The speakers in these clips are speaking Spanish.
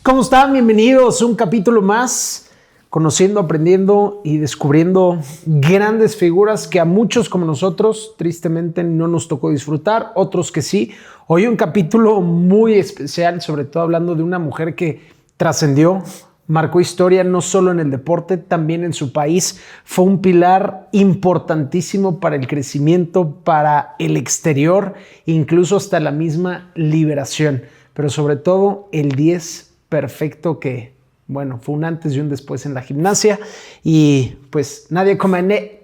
¿Cómo están? Bienvenidos a un capítulo más, conociendo, aprendiendo y descubriendo grandes figuras que a muchos como nosotros, tristemente, no nos tocó disfrutar, otros que sí. Hoy un capítulo muy especial, sobre todo hablando de una mujer que trascendió, marcó historia no solo en el deporte, también en su país. Fue un pilar importantísimo para el crecimiento, para el exterior, incluso hasta la misma liberación. Pero sobre todo el 10 perfecto que, bueno, fue un antes y un después en la gimnasia. Y pues Nadia Comaneci.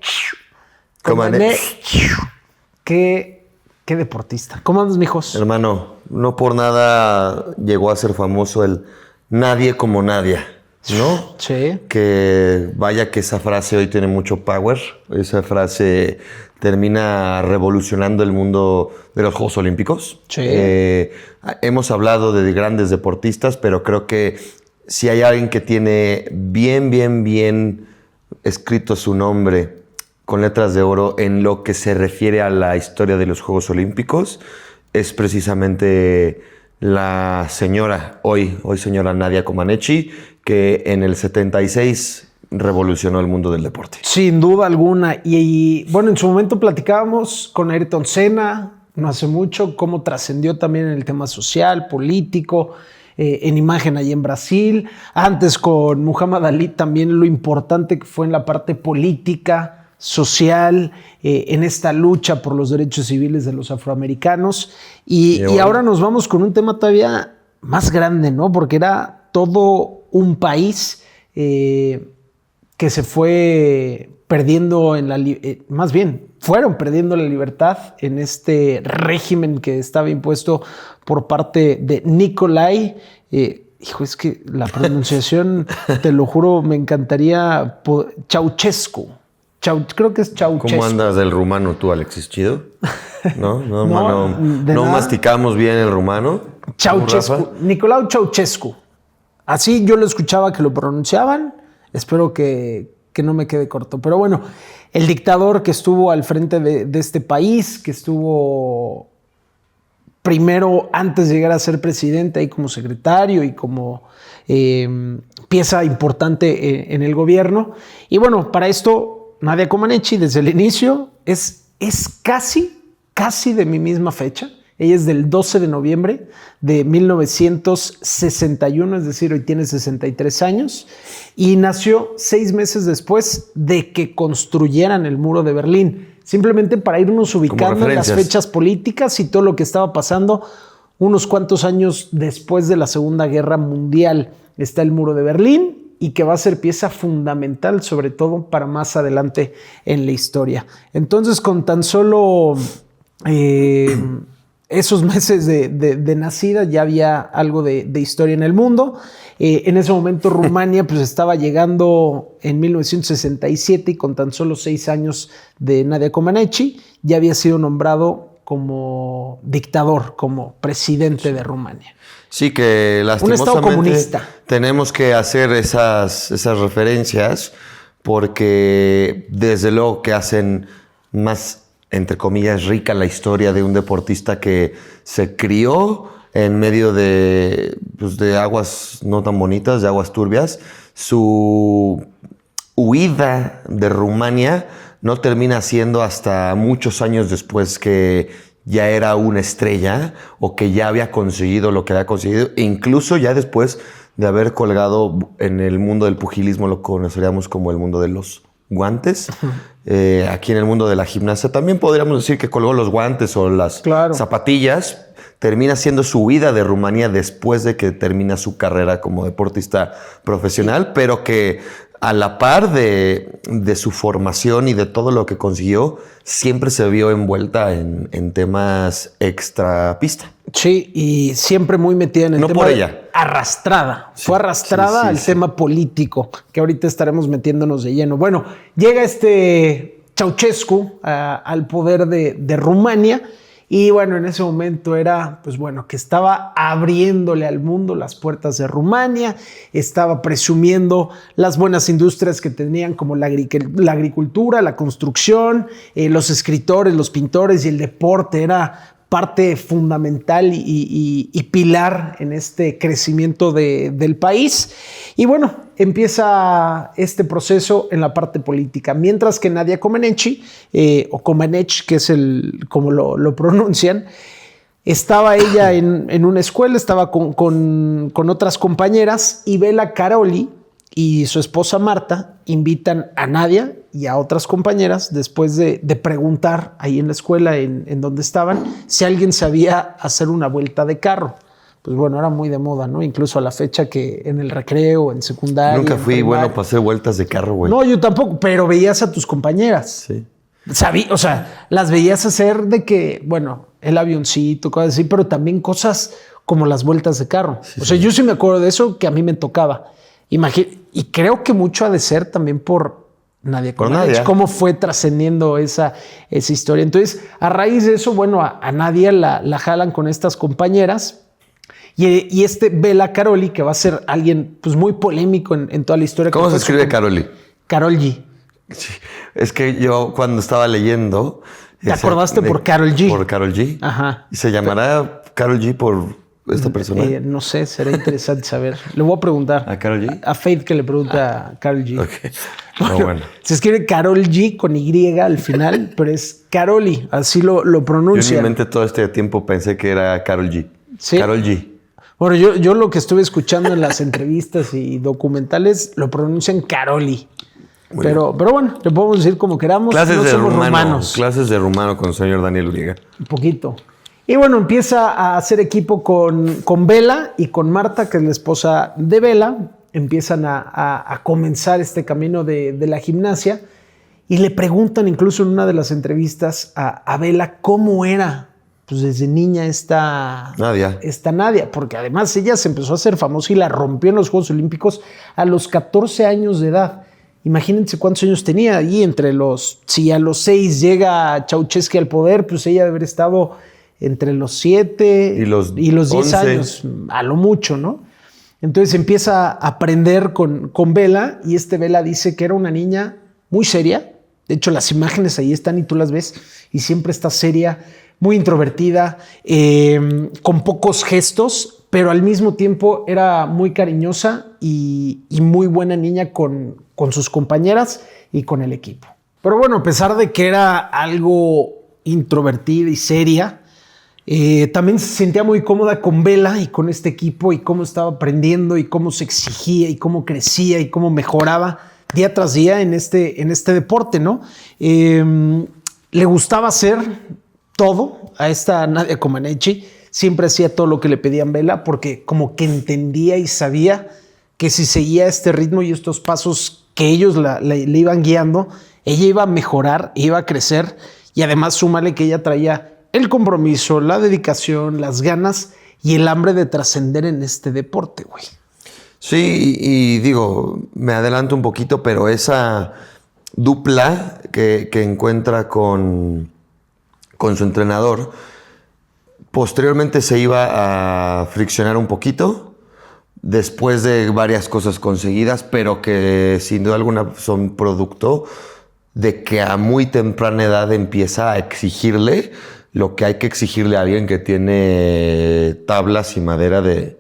Qué deportista. ¿Cómo andas, mijos? Hermano, no por nada llegó a ser famoso el nadie como Nadia, ¿no? Sí. Que vaya que esa frase hoy tiene mucho power. Esa frase termina revolucionando el mundo de los Juegos Olímpicos. Sí. Hemos hablado de grandes deportistas, pero creo que si hay alguien que tiene bien escrito su nombre con letras de oro en lo que se refiere a la historia de los Juegos Olímpicos, es precisamente la señora, hoy señora Nadia Comaneci, que en el 76 revolucionó el mundo del deporte. Sin duda alguna. Y bueno, en su momento platicábamos con Ayrton Senna, no hace mucho, cómo trascendió también en el tema social, político, en imagen allí en Brasil. Antes con Muhammad Ali también lo importante que fue en la parte política, social, en esta lucha por los derechos civiles de los afroamericanos. Y ahora nos vamos con un tema todavía más grande, ¿no? Porque era todo un país que se fue perdiendo más bien, fueron perdiendo la libertad en este régimen que estaba impuesto por parte de Nicolai. Hijo, es que la pronunciación, te lo juro, me encantaría. Ceausescu. Creo que es Ceausescu. ¿Cómo andas del rumano tú, Alexis? ¿Chido? No, no masticamos bien el rumano. Ceausescu. Nicolau Ceausescu. Así yo lo escuchaba que lo pronunciaban. Espero que no me quede corto. Pero bueno, el dictador que estuvo al frente de este país, que estuvo primero antes de llegar a ser presidente, ahí como secretario y como pieza importante en el gobierno. Y bueno, para esto, Nadia Comaneci desde el inicio es casi de mi misma fecha. Ella es del 12 de noviembre de 1961, es decir, hoy tiene 63 años, y nació 6 meses después de que construyeran el muro de Berlín. Simplemente para irnos ubicando en las fechas políticas y todo lo que estaba pasando unos cuantos años después de la Segunda Guerra Mundial. Está el muro de Berlín y que va a ser pieza fundamental, sobre todo para más adelante en la historia. Entonces, con tan solo esos meses de nacida ya había algo de historia en el mundo. En ese momento Rumania pues estaba llegando en 1967 y con tan solo 6 años de Nadia Comaneci ya había sido nombrado como dictador, como presidente de Rumania. Sí, que lastimosamente un estado comunista. Tenemos que hacer esas referencias porque desde luego que hacen más, entre comillas, rica la historia de un deportista que se crió en medio de aguas no tan bonitas, de aguas turbias. Su huida de Rumania no termina siendo hasta muchos años después que ya era una estrella o que ya había conseguido lo que había conseguido. E incluso ya después de haber colgado en el mundo del pugilismo, lo conoceríamos como el mundo de los guantes. Aquí en el mundo de la gimnasia también podríamos decir que colgó los guantes o las zapatillas. Termina siendo su huida de Rumanía después de que termina su carrera como deportista profesional, pero que a la par de su formación y de todo lo que consiguió, siempre se vio envuelta en temas extra pista. Sí, y siempre muy metida en el tema. No por ella. Arrastrada. Sí, fue arrastrada al tema político, que ahorita estaremos metiéndonos de lleno. Bueno, llega Ceausescu al poder de Rumania. Y bueno, en ese momento era, pues bueno, que estaba abriéndole al mundo las puertas de Rumania, estaba presumiendo las buenas industrias que tenían como la agricultura, la construcción, los escritores, los pintores y el deporte. Era parte fundamental y pilar en este crecimiento del país. Y bueno, empieza este proceso en la parte política, mientras que Nadia Comaneci, o Comaneci, que es como lo pronuncian, estaba ella en una escuela, estaba con otras compañeras, y Bela Karolyi y su esposa Marta invitan a Nadia y a otras compañeras, después de preguntar ahí en la escuela en donde estaban, si alguien sabía hacer una vuelta de carro. Pues bueno, era muy de moda, ¿no? Incluso a la fecha que en el recreo, en secundaria. Nunca fui bueno para hacer vueltas de carro, güey. No, yo tampoco, pero veías a tus compañeras. Sí. O sea, las veías hacer de que, bueno, el avioncito, cosas así, pero también cosas como las vueltas de carro. Sí, o sea, yo sí me acuerdo de eso, que a mí me tocaba. Y creo que mucho ha de ser también por Nadia Comaneci, cómo fue trascendiendo esa historia. Entonces, a raíz de eso, bueno, a Nadia la jalan con estas compañeras. Y Bela Karolyi, que va a ser alguien pues muy polémico en toda la historia. ¿Cómo se escribe Karolyi? Karolyi. Sí. Es que yo cuando estaba leyendo... ¿Te acordaste por Karol G? Por Karol G. Ajá. ¿Y se llamará Karol G por esta persona? No sé, será interesante saber. Le voy a preguntar. ¿A Karol G? A Faith, que le pregunta a Karol G. Okay. Bueno. Se escribe Karol G con Y al final, pero es Karolyi, así lo pronuncian. Yo en mi mente todo este tiempo pensé que era Karol G. ¿Sí? Karol G. Bueno, yo lo que estuve escuchando en las entrevistas y documentales lo pronuncian Karolyi. Pero bueno, le podemos decir como queramos. Clases no de somos rumano. Romanos. Clases de rumano con el señor Daniel Uriega. Un poquito. Y bueno, empieza a hacer equipo con Bela y con Marta, que es la esposa de Bela. Empiezan a comenzar este camino de la gimnasia. Y le preguntan incluso en una de las entrevistas a Bela cómo era pues desde niña esta Nadia, porque además ella se empezó a hacer famosa y la rompió en los Juegos Olímpicos a los 14 años de edad. Imagínense cuántos años tenía ahí si a los 6 llega Ceausescu al poder, pues ella debe haber estado entre los 7 y los 10 años, a lo mucho, ¿no? Entonces empieza a aprender con Bela, y Bela dice que era una niña muy seria. De hecho, las imágenes ahí están y tú las ves, y siempre está seria, muy introvertida, con pocos gestos, pero al mismo tiempo era muy cariñosa y muy buena niña con sus compañeras y con el equipo. Pero bueno, a pesar de que era algo introvertida y seria, también se sentía muy cómoda con Bela y con este equipo, y cómo estaba aprendiendo y cómo se exigía y cómo crecía y cómo mejoraba día tras día en este deporte, ¿no? Le gustaba hacer todo a esta Nadia Comaneci. Siempre hacía todo lo que le pedían Bela, porque como que entendía y sabía que si seguía este ritmo y estos pasos que ellos le iban guiando, ella iba a mejorar, iba a crecer, y además súmale que ella traía el compromiso, la dedicación, las ganas y el hambre de trascender en este deporte, güey. Sí, y digo, me adelanto un poquito, pero esa dupla que encuentra con su entrenador, posteriormente se iba a friccionar un poquito, después de varias cosas conseguidas, pero que sin duda alguna son producto de que a muy temprana edad empieza a exigirle lo que hay que exigirle a alguien que tiene tablas y madera de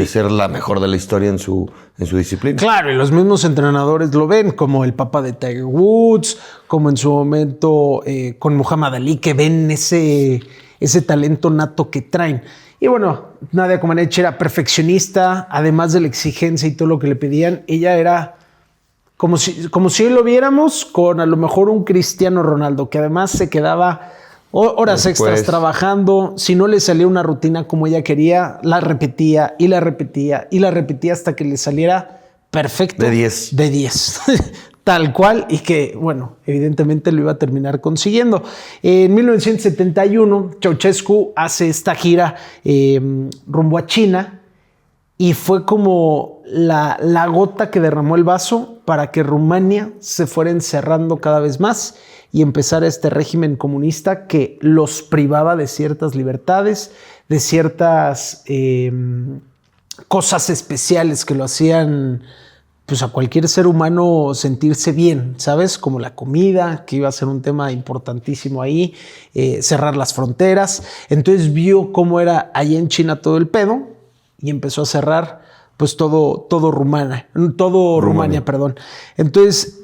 ser la mejor de la historia en su disciplina. Claro, y los mismos entrenadores lo ven, como el papá de Tiger Woods, como en su momento con Muhammad Ali, que ven ese talento nato que traen. Y bueno, Nadia Comaneci era perfeccionista, además de la exigencia y todo lo que le pedían. Ella era como si lo viéramos con a lo mejor un Cristiano Ronaldo, que además se quedaba horas extras trabajando. Si no le salía una rutina como ella quería, la repetía y la repetía y la repetía hasta que le saliera perfecto. De 10. De 10. Tal cual, y que, bueno, evidentemente lo iba a terminar consiguiendo. En 1971, Ceausescu hace esta gira rumbo a China, y fue como la gota que derramó el vaso para que Rumania se fuera encerrando cada vez más y empezara este régimen comunista que los privaba de ciertas libertades, de ciertas cosas especiales que lo hacían pues a cualquier ser humano sentirse bien, ¿sabes? Como la comida, que iba a ser un tema importantísimo ahí, cerrar las fronteras. Entonces vio cómo era allá en China todo el pedo y empezó a cerrar pues todo Rumania, perdón. Entonces,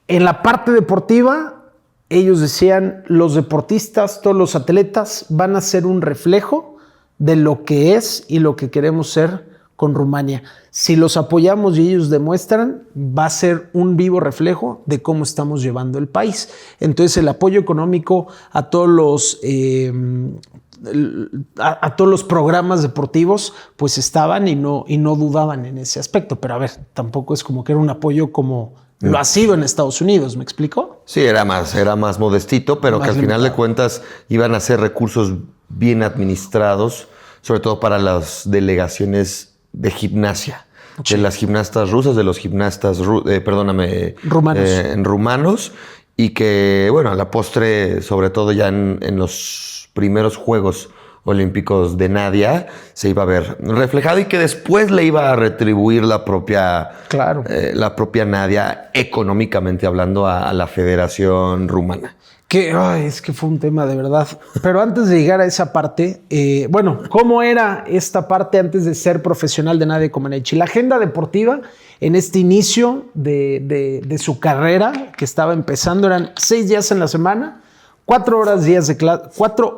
en la parte deportiva, ellos decían, los deportistas, todos los atletas van a ser un reflejo de lo que es y lo que queremos ser con Rumania. Si los apoyamos y ellos demuestran, va a ser un vivo reflejo de cómo estamos llevando el país. Entonces, el apoyo económico a todos los programas deportivos, pues estaban y no dudaban en ese aspecto. Pero a ver, tampoco es como que era un apoyo como lo ha sido en Estados Unidos, ¿me explico? Sí, era más modestito, pero más que al final de cuentas iban a ser recursos bien administrados, sobre todo para las delegaciones de gimnasia, sí, de las gimnastas rusas, de los gimnastas, rumanos, y que, bueno, a la postre, sobre todo ya en los primeros Juegos Olímpicos de Nadia, se iba a ver reflejado y que después le iba a retribuir la propia Nadia, económicamente hablando, a la Federación Rumana. Es que fue un tema de verdad. Pero antes de llegar a esa parte, ¿cómo era esta parte antes de ser profesional de Nadia Comaneci? La agenda deportiva en este inicio de su carrera, que estaba empezando, eran 6 días en la semana, 4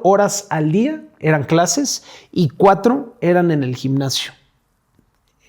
horas al día eran clases y 4 eran en el gimnasio.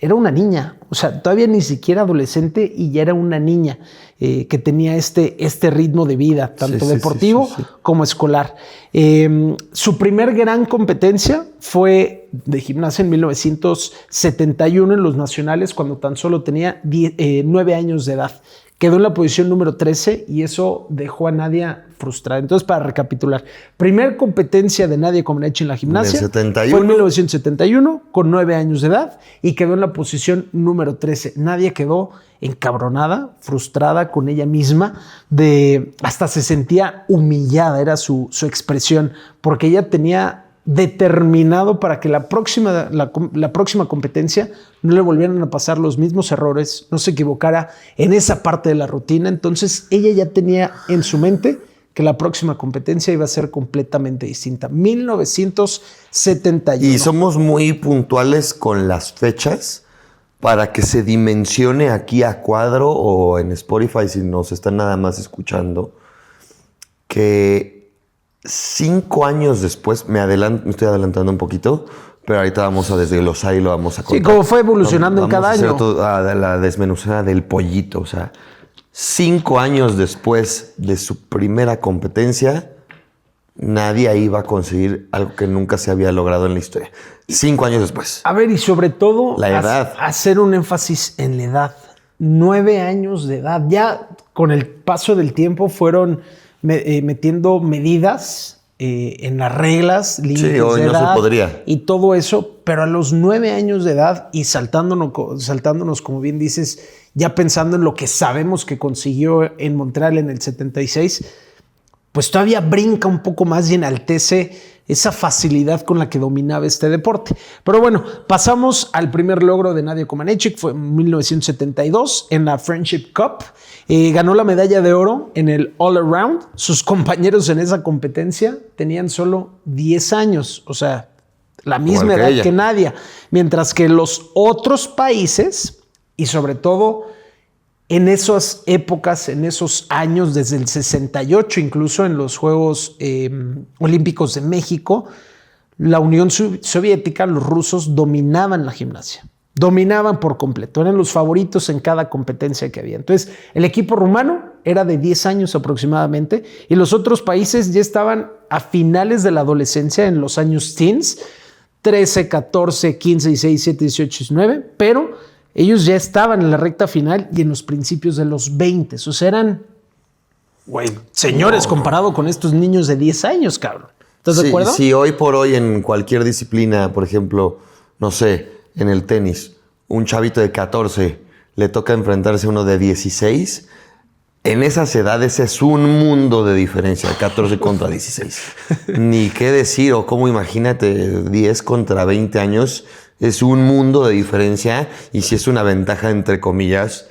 Era una niña, o sea, todavía ni siquiera adolescente y ya era una niña que tenía este ritmo de vida, tanto deportivo como escolar. Su primer gran competencia fue de gimnasia en 1971 en los nacionales, cuando tan solo tenía 9 años de edad. Quedó en la posición número 13 y eso dejó a Nadia frustrada. Entonces, para recapitular, primer competencia de Nadia Comaneci en la gimnasia fue en 1971 con 9 años de edad y quedó en la posición número 13. Nadia quedó encabronada, frustrada con ella misma, hasta se sentía humillada, era su expresión, porque ella tenía determinado para que la próxima competencia no le volvieran a pasar los mismos errores, no se equivocara en esa parte de la rutina. Entonces ella ya tenía en su mente que la próxima competencia iba a ser completamente distinta. 1971. Y somos muy puntuales con las fechas para que se dimensione aquí a cuadro o en Spotify si nos están nada más escuchando, que 5 años después, me estoy adelantando un poquito, pero ahorita vamos a desglosar y lo vamos a contar. Sí, como fue evolucionando en cada año. Vamos a hacer la desmenuzada del pollito. O sea, 5 años después de su primera competencia, nadie iba a conseguir algo que nunca se había logrado en la historia. 5 años después. A ver, y sobre todo, la edad. Hacer un énfasis en la edad. 9 años de edad. Ya con el paso del tiempo fueron metiendo medidas en las reglas, límites de edad, no se podría. Y todo eso, pero a los 9 años de edad y saltándonos, como bien dices, ya pensando en lo que sabemos que consiguió en Montreal en el 76, pues todavía brinca un poco más y enaltece esa facilidad con la que dominaba este deporte. Pero bueno, pasamos al primer logro de Nadia Comaneci, fue en 1972 en la Friendship Cup. Ganó la medalla de oro en el All Around. Sus compañeros en esa competencia tenían solo 10 años, o sea, la misma edad que Nadia. Mientras que los otros países, y sobre todo en esas épocas, en esos años, desde el 68, incluso en los Juegos Olímpicos de México, la Unión Soviética, los rusos, dominaban la gimnasia. Dominaban por completo. Eran los favoritos en cada competencia que había. Entonces, el equipo rumano era de 10 años aproximadamente y los otros países ya estaban a finales de la adolescencia, en los años teens, 13, 14, 15, 16, 17, 18, 19, pero ellos ya estaban en la recta final y en los principios de los 20. O sea, eran señores comparado con estos niños de 10 años, cabrón. ¿Estás de acuerdo? Sí, hoy por hoy en cualquier disciplina, por ejemplo, no sé, en el tenis, un chavito de 14 le toca enfrentarse a uno de 16. En esas edades es un mundo de diferencia, 14 contra 16. Ni qué decir, o cómo imagínate 10 contra 20 años. Es un mundo de diferencia y sí es una ventaja, entre comillas,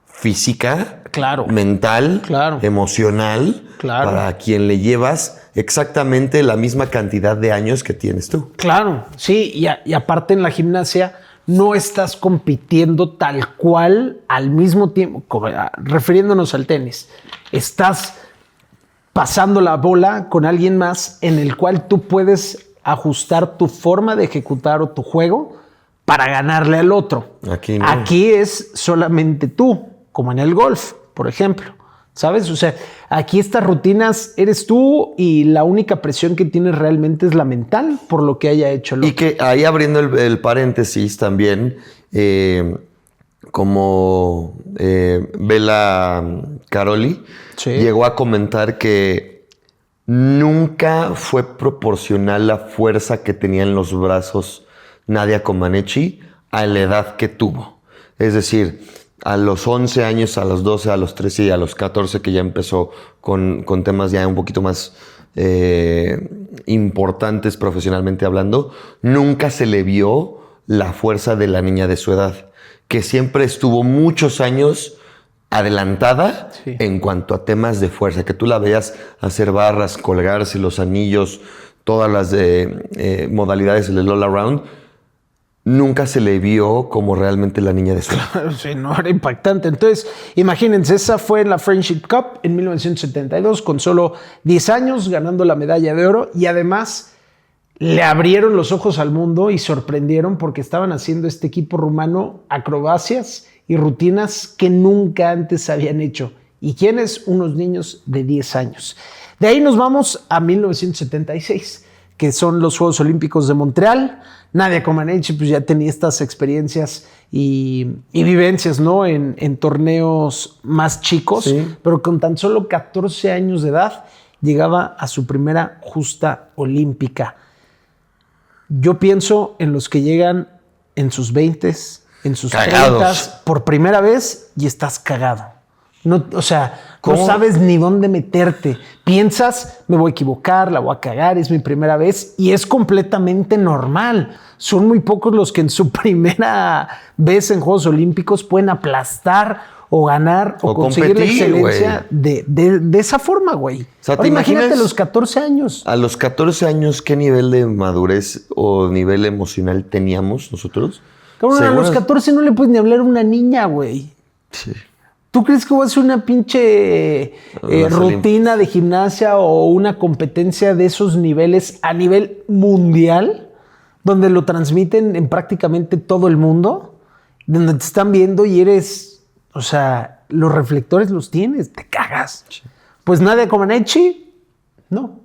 física, Claro. mental, Claro. emocional, Claro. para quien le llevas exactamente la misma cantidad de años que tienes tú. Claro, sí, y aparte en la gimnasia no estás compitiendo tal cual al mismo tiempo, refiriéndonos al tenis, estás pasando la bola con alguien más en el cual tú puedes ajustar tu forma de ejecutar o tu juego para ganarle al otro. Aquí no. Aquí es solamente tú, como en el golf, por ejemplo. ¿Sabes? O sea, aquí estas rutinas eres tú y la única presión que tienes realmente es la mental por lo que haya hecho el otro. Y que ahí abriendo el paréntesis también, como Bela Caroli Sí. llegó a comentar que nunca fue proporcional la fuerza que tenía en los brazos Nadia Comaneci a la edad que tuvo. Es decir, a los 11 años, a los 12, a los 13 y a los 14 que ya empezó con temas ya un poquito más importantes profesionalmente hablando, nunca se le vio la fuerza de la niña de su edad, que siempre estuvo muchos años adelantada Sí. en cuanto a temas de fuerza, que tú la veías hacer barras, colgarse los anillos, todas las modalidades del all around. Nunca se le vio como realmente la niña de su edad. Sí, no, era impactante. Entonces, imagínense, esa fue en la Friendship Cup en 1972, con solo 10 años, ganando la medalla de oro. Y además, le abrieron los ojos al mundo y sorprendieron porque estaban haciendo este equipo rumano acrobacias y rutinas que nunca antes habían hecho. ¿Y quiénes? Unos niños de 10 años. De ahí nos vamos a 1976, que son los Juegos Olímpicos de Montreal. Nadia Comaneci pues ya tenía estas experiencias y vivencias, ¿no? En torneos más chicos, Sí. pero con tan solo 14 años de edad llegaba a su primera justa olímpica. Yo pienso en los que llegan en sus 20s, en sus Cagados. 30s, por primera vez y estás cagado. No, o sea, ¿Cómo? no sabes ni dónde meterte. Piensas, me voy a equivocar, la voy a cagar, es mi primera vez y es completamente normal. Son muy pocos los que en su primera vez en Juegos Olímpicos pueden aplastar o ganar o conseguir la competir, excelencia de esa forma, güey. sea, ¿te Ahora imagínate imaginas? los 14 años. A los 14 años, ¿qué nivel de madurez o nivel emocional teníamos nosotros? Cabrón, a los Seguro- 14 no le puedes ni hablar a una niña, güey. Sí. ¿Tú crees que voy a hacer una pinche Las rutina de gimnasia o una competencia de esos niveles a nivel mundial, donde lo transmiten en prácticamente todo el mundo, donde te están viendo y eres, o sea, los reflectores los tienes, te cagas? Pues Nadia Comaneci, no.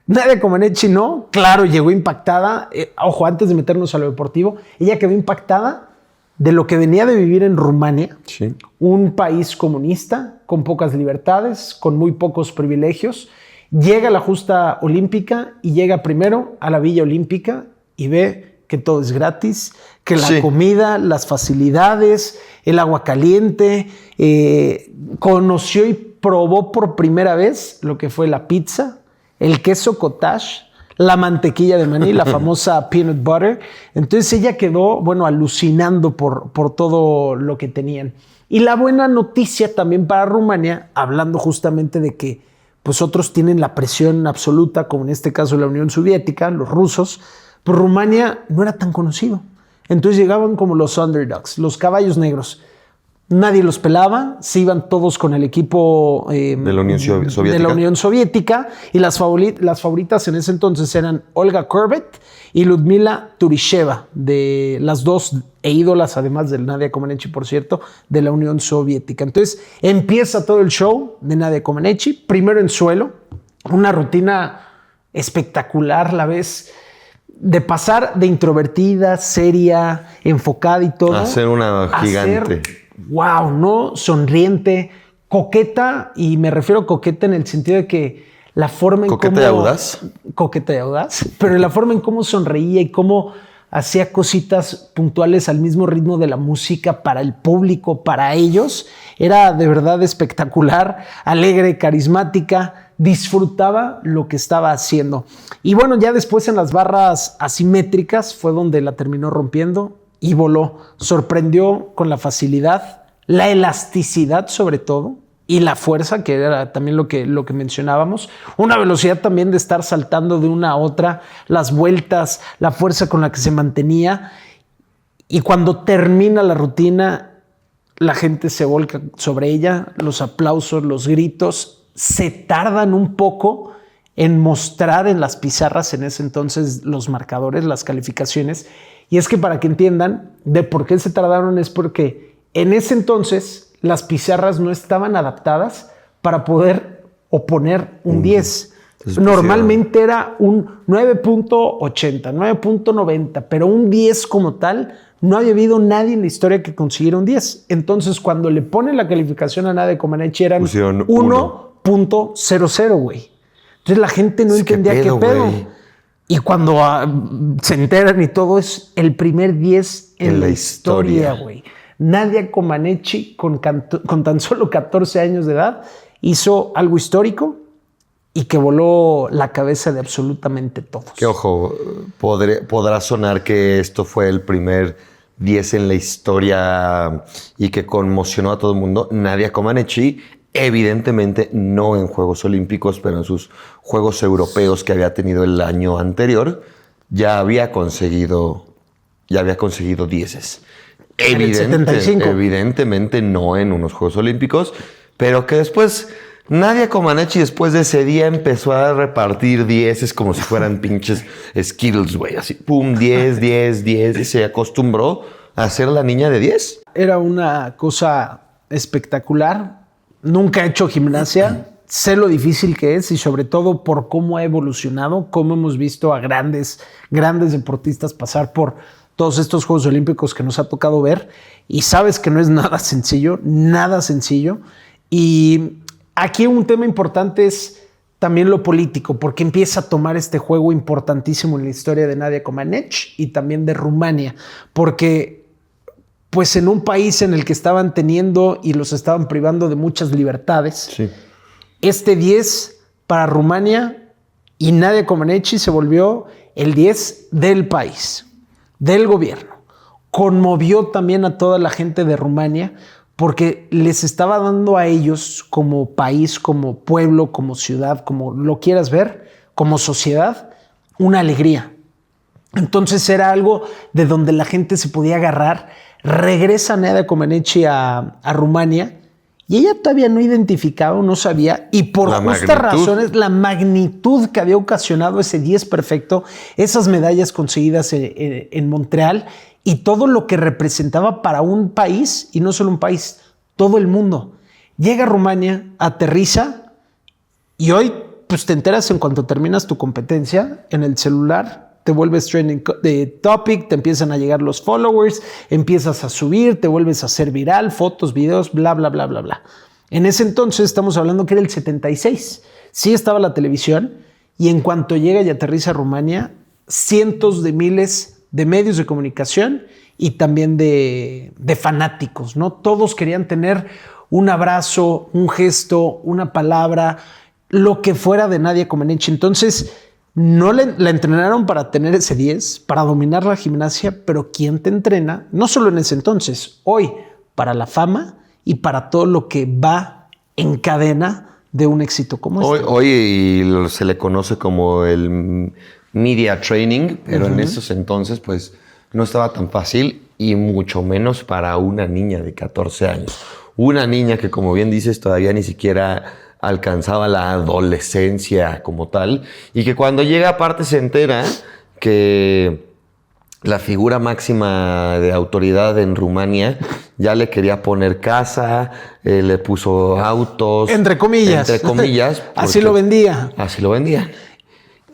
Nadia Comaneci no. Claro, llegó impactada. Ojo, antes de meternos a lo deportivo, ella quedó impactada de lo que venía de vivir en Rumania, Sí. un país comunista, con pocas libertades, con muy pocos privilegios. Llega a la justa olímpica y llega primero a la Villa Olímpica y ve que todo es gratis, que la Sí. comida, las facilidades, el agua caliente, conoció y probó por primera vez lo que fue la pizza, el queso cottage, la mantequilla de maní, la famosa peanut butter. Entonces ella quedó, bueno, alucinando por todo lo que tenían. Y la buena noticia también para Rumania, hablando justamente de que pues otros tienen la presión absoluta, como en este caso la Unión Soviética, los rusos, pues Rumania no era tan conocido. Entonces llegaban como los underdogs, los caballos negros. Nadie los pelaba, se iban todos con el equipo De la Unión Soviética. de la Unión Soviética y las favoritas en ese entonces eran Olga Korbut y Ludmila Turisheva, de las dos ídolas, además de Nadia Comaneci, por cierto, de la Unión Soviética. Entonces empieza todo el show de Nadia Comaneci, primero en suelo, una rutina espectacular, la ves, de pasar de introvertida, seria, enfocada y todo. A ser una gigante. Wow, ¿no? Sonriente, coqueta, y me refiero a coqueta en el sentido de que la forma en ¿Coqueta cómo... y audaz? Coqueta y audaz, pero la forma en cómo sonreía y cómo hacía cositas puntuales al mismo ritmo de la música para el público, para ellos, era de verdad espectacular, alegre, carismática, disfrutaba lo que estaba haciendo. Y bueno, ya después en las barras asimétricas fue donde la terminó rompiendo y voló. Sorprendió con la facilidad, la elasticidad sobre todo, y la fuerza, que era también lo que mencionábamos. Una velocidad también de estar saltando de una a otra, las vueltas, la fuerza con la que se mantenía. Y cuando termina la rutina, la gente se volca sobre ella, los aplausos, los gritos. Se tardan un poco en mostrar en las pizarras en ese entonces los marcadores, las calificaciones. Y es que para que entiendan de por qué se tardaron es porque en ese entonces las pizarras no estaban adaptadas para poder oponer un 10. Normalmente era un 9.80, 9.90, pero un 10 como tal, no había habido nadie en la historia que consiguiera un 10. Entonces, cuando le ponen la calificación a Nadia Comaneci eran 1.00, güey. Entonces la gente no entendía qué pedo. Y cuando se enteran y todo, es el primer 10 en la historia, güey. Nadia Comaneci, con tan solo 14 años de edad, hizo algo histórico y que voló la cabeza de absolutamente todos. Que ojo, podrá sonar que esto fue el primer 10 en la historia y que conmocionó a todo el mundo. Nadia Comaneci, evidentemente no en Juegos Olímpicos, pero en sus Juegos Europeos que había tenido el año anterior, ya había conseguido dieces. Evidentemente no en unos Juegos Olímpicos, pero que después Nadia Comaneci después de ese día empezó a repartir dieces como si fueran pinches Skittles, güey. Así, pum, 10, 10, 10. Y se acostumbró a ser la niña de 10. Era una cosa espectacular. Nunca he hecho gimnasia. Sé lo difícil que es y sobre todo por cómo ha evolucionado, cómo hemos visto a grandes deportistas pasar por todos estos Juegos Olímpicos que nos ha tocado ver, y sabes que no es nada sencillo. Y aquí un tema importante es también lo político, porque empieza a tomar este juego importantísimo en la historia de Nadia Comaneci y también de Rumania, porque pues en un país en el que estaban teniendo y los estaban privando de muchas libertades, sí. Este 10 para Rumania y Nadia Comaneci se volvió el 10 del país, del gobierno. Conmovió también a toda la gente de Rumania porque les estaba dando a ellos como país, como pueblo, como ciudad, como lo quieras ver, como sociedad, una alegría. Entonces era algo de donde la gente se podía agarrar. Regresa Nadia Comaneci a Rumania y ella todavía no identificaba, no sabía, y por justas razones, la magnitud que había ocasionado ese 10 perfecto, esas medallas conseguidas en Montreal y todo lo que representaba para un país, y no solo un país, todo el mundo. Llega a Rumania, aterriza y hoy pues te enteras en cuanto terminas tu competencia en el celular. Te vuelves trending topic, te empiezan a llegar los followers, empiezas a subir, te vuelves a hacer viral, fotos, videos, bla, bla, bla, bla, bla. En ese entonces estamos hablando que era el 76. Sí estaba la televisión y en cuanto llega y aterriza a Rumania, cientos de miles de medios de comunicación y también de fanáticos, ¿no? Todos querían tener un abrazo, un gesto, una palabra, lo que fuera de Nadia Comaneci. Entonces, no la entrenaron para tener ese 10, para dominar la gimnasia, pero ¿quién te entrena? No solo en ese entonces, hoy, para la fama y para todo lo que va en cadena de un éxito como este. Hoy se le conoce como el media training, pero en esos entonces pues no estaba tan fácil y mucho menos para una niña de 14 años. Una niña que, como bien dices, todavía ni siquiera alcanzaba la adolescencia como tal, y que cuando llega aparte se entera que la figura máxima de autoridad en Rumania ya le quería poner casa, le puso autos. Entre comillas. Así lo vendía. Así lo vendía.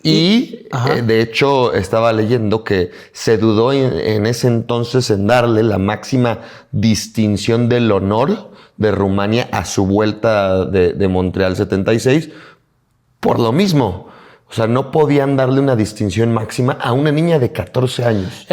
Y de hecho estaba leyendo que se dudó en ese entonces en darle la máxima distinción del honor de Rumania a su vuelta de Montreal 76 por lo mismo. O sea, no podían darle una distinción máxima a una niña de 14 años.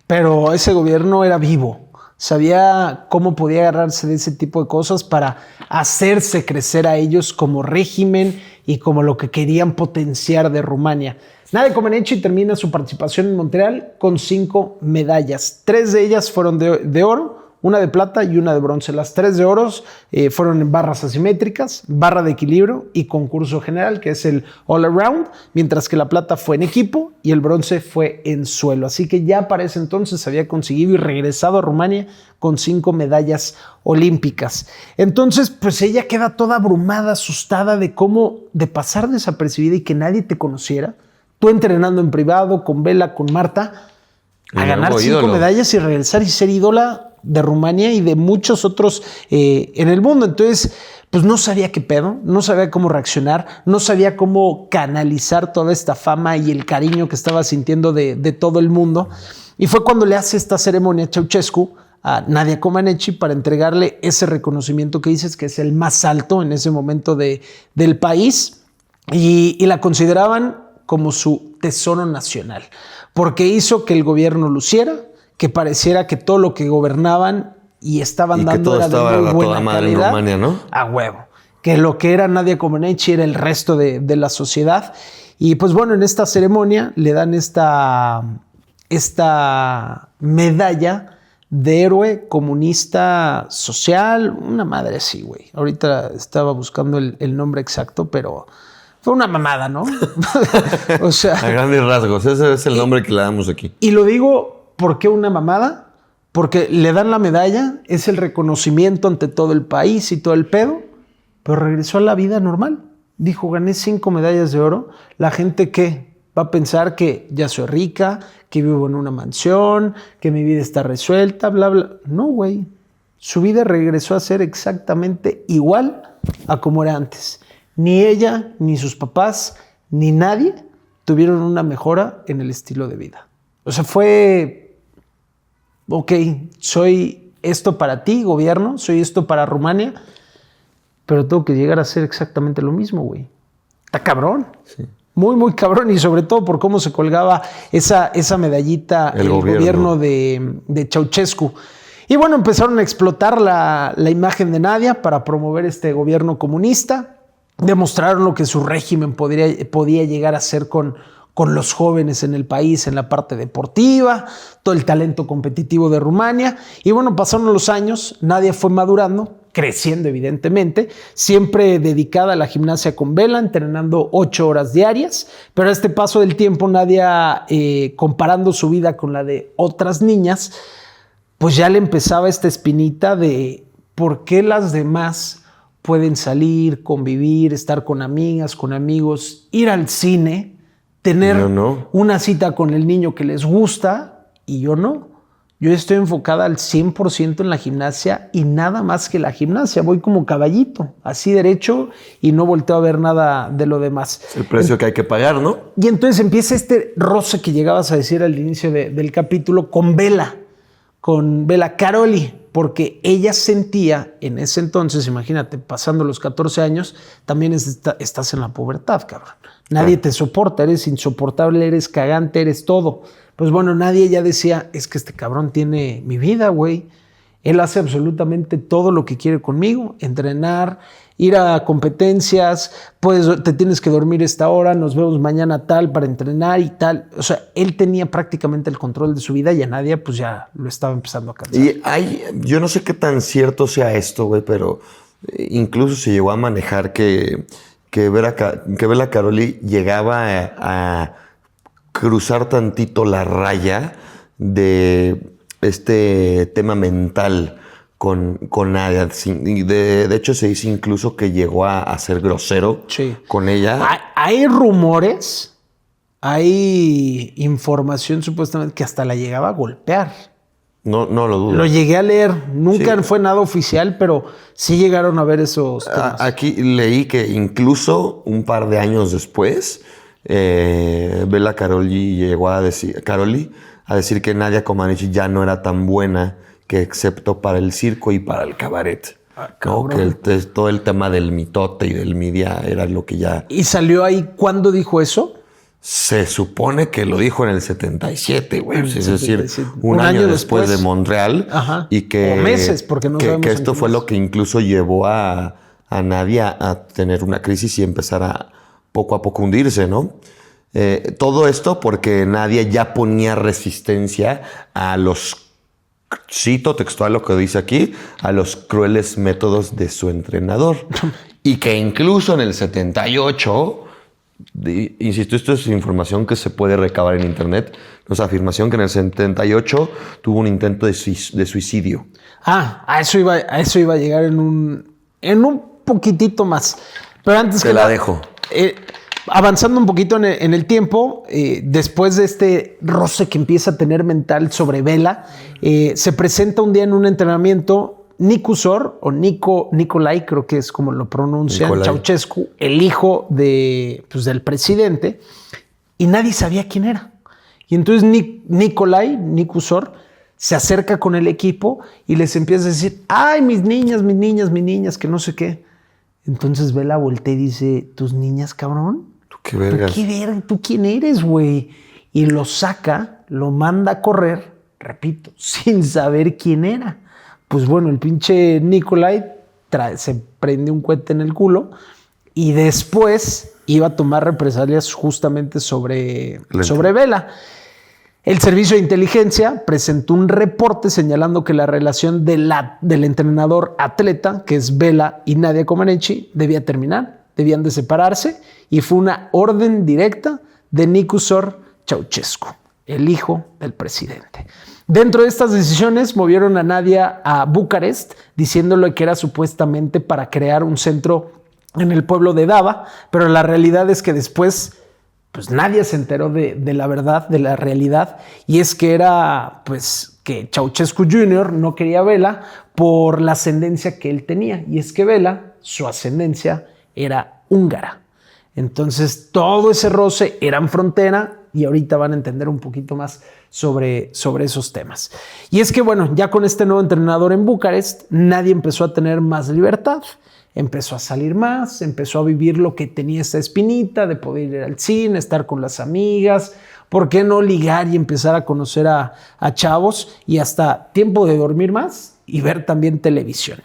Pero ese gobierno era vivo. Sabía cómo podía agarrarse de ese tipo de cosas para hacerse crecer a ellos como régimen y como lo que querían potenciar de Rumania. Nadia Comaneci termina su participación en Montreal con 5 medallas. 3 de ellas fueron de oro, una de plata y una de bronce. Las 3 de oro fueron en barras asimétricas, barra de equilibrio y concurso general, que es el all around, mientras que la plata fue en equipo y el bronce fue en suelo. Así que ya para ese entonces había conseguido y regresado a Rumania con 5 medallas olímpicas. Entonces, pues ella queda toda abrumada, asustada de pasar desapercibida y que nadie te conociera. Tú entrenando en privado con Vela, con Marta, a ganar 5 medallas y regresar y ser ídola de Rumania y de muchos otros en el mundo. Entonces, pues no sabía qué pedo, no sabía cómo reaccionar, no sabía cómo canalizar toda esta fama y el cariño que estaba sintiendo de todo el mundo. Y fue cuando le hace esta ceremonia a Ceausescu, a Nadia Comaneci, para entregarle ese reconocimiento que dices que es el más alto en ese momento del país. Y la consideraban como su tesoro nacional, porque hizo que el gobierno luciera, que pareciera que todo lo que gobernaban y estaban dando era de muy buena calidad. Rumania, ¿no? A huevo. Que lo que era Nadia Comaneci era el resto de la sociedad. Y pues bueno, en esta ceremonia le dan esta medalla de héroe comunista social, una madre así, güey. Ahorita estaba buscando el nombre exacto, pero fue una mamada, ¿no? O sea, a grandes rasgos, ese es el nombre que le damos aquí. Y lo digo, ¿por qué una mamada? Porque le dan la medalla, es el reconocimiento ante todo el país y todo el pedo, pero regresó a la vida normal. Dijo, gané 5 medallas de oro. La gente, ¿qué? Va a pensar que ya soy rica, que vivo en una mansión, que mi vida está resuelta, bla, bla. No, güey. Su vida regresó a ser exactamente igual a como era antes. Ni ella, ni sus papás, ni nadie tuvieron una mejora en el estilo de vida. O sea, fue, ok, soy esto para ti, gobierno, soy esto para Rumania, pero tengo que llegar a ser exactamente lo mismo, güey. Está cabrón. Sí. Muy, muy cabrón. Y sobre todo por cómo se colgaba esa medallita el gobierno de Ceausescu. Y bueno, empezaron a explotar la imagen de Nadia para promover este gobierno comunista. Demostraron lo que su régimen podía llegar a hacer con los jóvenes en el país, en la parte deportiva, todo el talento competitivo de Rumania. Y bueno, pasaron los años, Nadia fue madurando, creciendo evidentemente, siempre dedicada a la gimnasia con Vela, entrenando 8 horas diarias. Pero a este paso del tiempo, Nadia, comparando su vida con la de otras niñas, pues ya le empezaba esta espinita de por qué las demás pueden salir, convivir, estar con amigas, con amigos, ir al cine, tener una cita con el niño que les gusta y yo no. Yo estoy enfocada al 100% en la gimnasia y nada más que la gimnasia. Voy como caballito, así derecho y no volteo a ver nada de lo demás. Es el precio que hay que pagar, ¿no? Y entonces empieza este roce que llegabas a decir al inicio del capítulo con Vela Caroli, porque ella sentía en ese entonces, imagínate, pasando los 14 años, también estás en la pubertad, cabrón. Nadie te soporta, eres insoportable, eres cagante, eres todo. Pues bueno, nadie ya decía, es que este cabrón tiene mi vida, güey. Él hace absolutamente todo lo que quiere conmigo, entrenar, ir a competencias, pues te tienes que dormir esta hora, nos vemos mañana tal para entrenar y tal. O sea, él tenía prácticamente el control de su vida y a Nadia pues ya lo estaba empezando a cansar. Y yo no sé qué tan cierto sea esto, güey, pero incluso se llegó a manejar que Vela Caroli llegaba a cruzar tantito la raya de este tema mental con Nadia. De hecho, se dice incluso que llegó a ser grosero con ella. Hay rumores, hay información supuestamente que hasta la llegaba a golpear. No lo dudo. Lo llegué a leer. Nunca fue nada oficial, pero sí llegaron a ver esos temas. Aquí leí que incluso un par de años después, Vela Caroli llegó a decir que Nadia Comaneci ya no era tan buena que excepto para el circo y para el cabaret. ¿No? Que todo el tema del mitote y del media era lo que ya... ¿Y salió ahí cuándo dijo eso? Se supone que lo dijo en el 77, güey. Es decir, un año después de Montreal. Ajá. Y que... O meses, porque no sabemos. Que esto fue lo que incluso llevó a a Nadia a tener una crisis y empezar a poco hundirse, ¿no? Todo esto porque Nadia ya ponía resistencia a los, cito textual lo que dice aquí, a los crueles métodos de su entrenador. Y que incluso en el 78, insisto, esto es información que se puede recabar en internet, nos afirmación que en el 78 tuvo un intento de suicidio. A eso iba a llegar en un poquitito más. Pero antes Te que la nada, dejo. Avanzando un poquito en el tiempo, después de este roce que empieza a tener mental sobre Bela, se presenta un día en un entrenamiento Nikusor, o Nicolai, creo que es como lo pronuncian, Ceausescu, el hijo del presidente, y nadie sabía quién era. Y entonces Nikusor, se acerca con el equipo y les empieza a decir, ay, mis niñas, que no sé qué. Entonces Bela voltea y dice, ¿tus niñas, cabrón? ¿Qué vergas? ¿Tú quién eres, güey? Y lo saca, lo manda a correr, repito, sin saber quién era. Pues bueno, el pinche Nicolai se prende un cohete en el culo y después iba a tomar represalias justamente sobre Bela. El servicio de inteligencia presentó un reporte señalando que la relación del entrenador atleta, que es Bela y Nadia Comaneci, debía terminar, debían de separarse, y fue una orden directa de Nikusor Ceausescu, el hijo del presidente. Dentro de estas decisiones movieron a Nadia a Bucarest, diciéndole que era supuestamente para crear un centro en el pueblo de Dava, pero la realidad es que después pues nadie se enteró de la verdad, de la realidad, y es que era pues que Ceausescu Jr. no quería a Bela por la ascendencia que él tenía, y es que Bela, su ascendencia era húngara. Entonces todo ese roce era en frontera, y ahorita van a entender un poquito más sobre esos temas. Y es que bueno, ya con este nuevo entrenador en Bucarest, nadie empezó a tener más libertad. Empezó a salir más, empezó a vivir lo que tenía esta espinita de poder ir al cine, estar con las amigas, ¿por qué no ligar y empezar a conocer a chavos? Y hasta tiempo de dormir más y ver también televisión.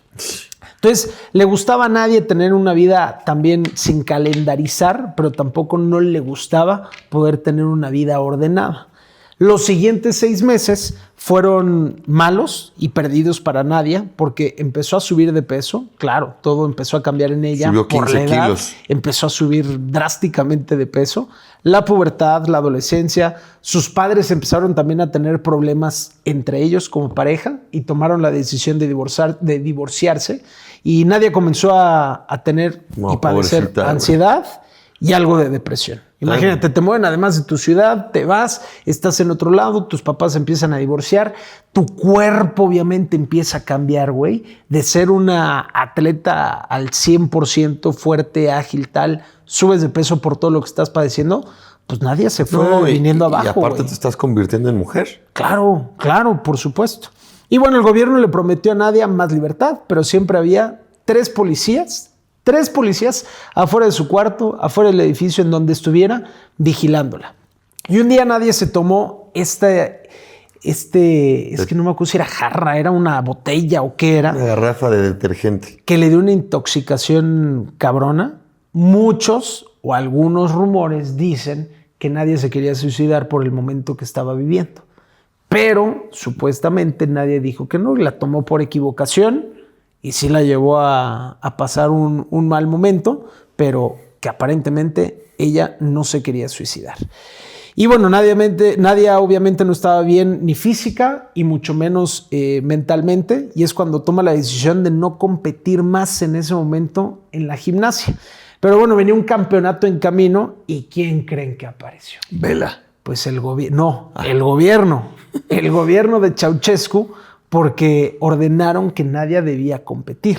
Entonces, le gustaba a Nadia tener una vida también sin calendarizar, pero tampoco no le gustaba poder tener una vida ordenada. Los siguientes 6 meses fueron malos y perdidos para Nadia porque empezó a subir de peso. Claro, todo empezó a cambiar en ella. Subió 15 por la edad, kilos. Empezó a subir drásticamente de peso. La pubertad, la adolescencia. Sus padres empezaron también a tener problemas entre ellos como pareja y tomaron la decisión de divorciarse. Y Nadia comenzó a tener y padecer ansiedad y algo de depresión. Imagínate, te mueven además de tu ciudad, te vas, estás en otro lado, tus papás empiezan a divorciar, tu cuerpo obviamente empieza a cambiar, güey, de ser una atleta al 100% fuerte, ágil, tal, subes de peso por todo lo que estás padeciendo, pues Nadia se fue viniendo abajo. Y aparte güey. Te estás convirtiendo en mujer. Claro, por supuesto. Y bueno, el gobierno le prometió a Nadia más libertad, pero siempre había 3 policías afuera de su cuarto, afuera del edificio en donde estuviera, vigilándola. Y un día Nadia se tomó es que no me acuerdo si era jarra, era una botella o qué era. Una garrafa de detergente. Que le dio una intoxicación cabrona. Muchos o algunos rumores dicen que Nadia se quería suicidar por el momento que estaba viviendo. Pero supuestamente Nadia dijo que no, la tomó por equivocación y sí la llevó a pasar un mal momento, pero que aparentemente ella no se quería suicidar. Y bueno, Nadia obviamente no estaba bien ni física y mucho menos mentalmente, y es cuando toma la decisión de no competir más en ese momento en la gimnasia. Pero bueno, venía un campeonato en camino y ¿quién creen que apareció? Bela. Pues el gobierno. El gobierno de Ceausescu, porque ordenaron que Nadia debía competir.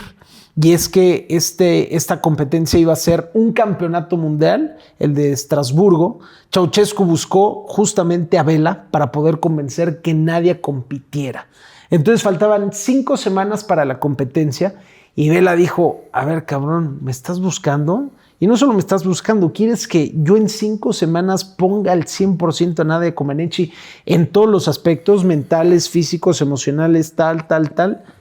Y es que esta competencia iba a ser un campeonato mundial, el de Estrasburgo. Ceausescu buscó justamente a Bela para poder convencer que Nadia compitiera. Entonces faltaban 5 semanas para la competencia y Bela dijo, a ver, cabrón, ¿me estás buscando? Y no solo me estás buscando, quieres que yo en 5 semanas ponga al 100% a Nadia Comaneci en todos los aspectos mentales, físicos, emocionales, tal.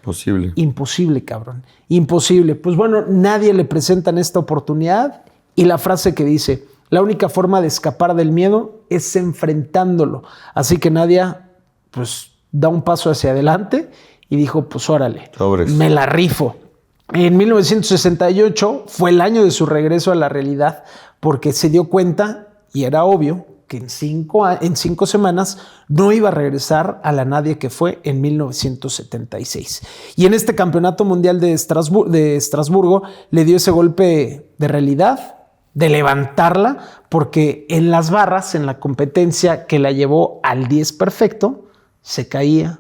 Posible. Imposible, cabrón. Imposible. Pues bueno, nadie le presentan esta oportunidad y la frase que dice, la única forma de escapar del miedo es enfrentándolo. Así que Nadia, pues da un paso hacia adelante y dijo, pues órale, Sobres. me la rifo. En 1968 fue el año de su regreso a la realidad porque se dio cuenta, y era obvio, que en 5 semanas no iba a regresar a la Nadia que fue en 1976. Y en este Campeonato Mundial de Estrasburgo le dio ese golpe de realidad, de levantarla, porque en las barras, en la competencia que la llevó al 10 perfecto, se caía,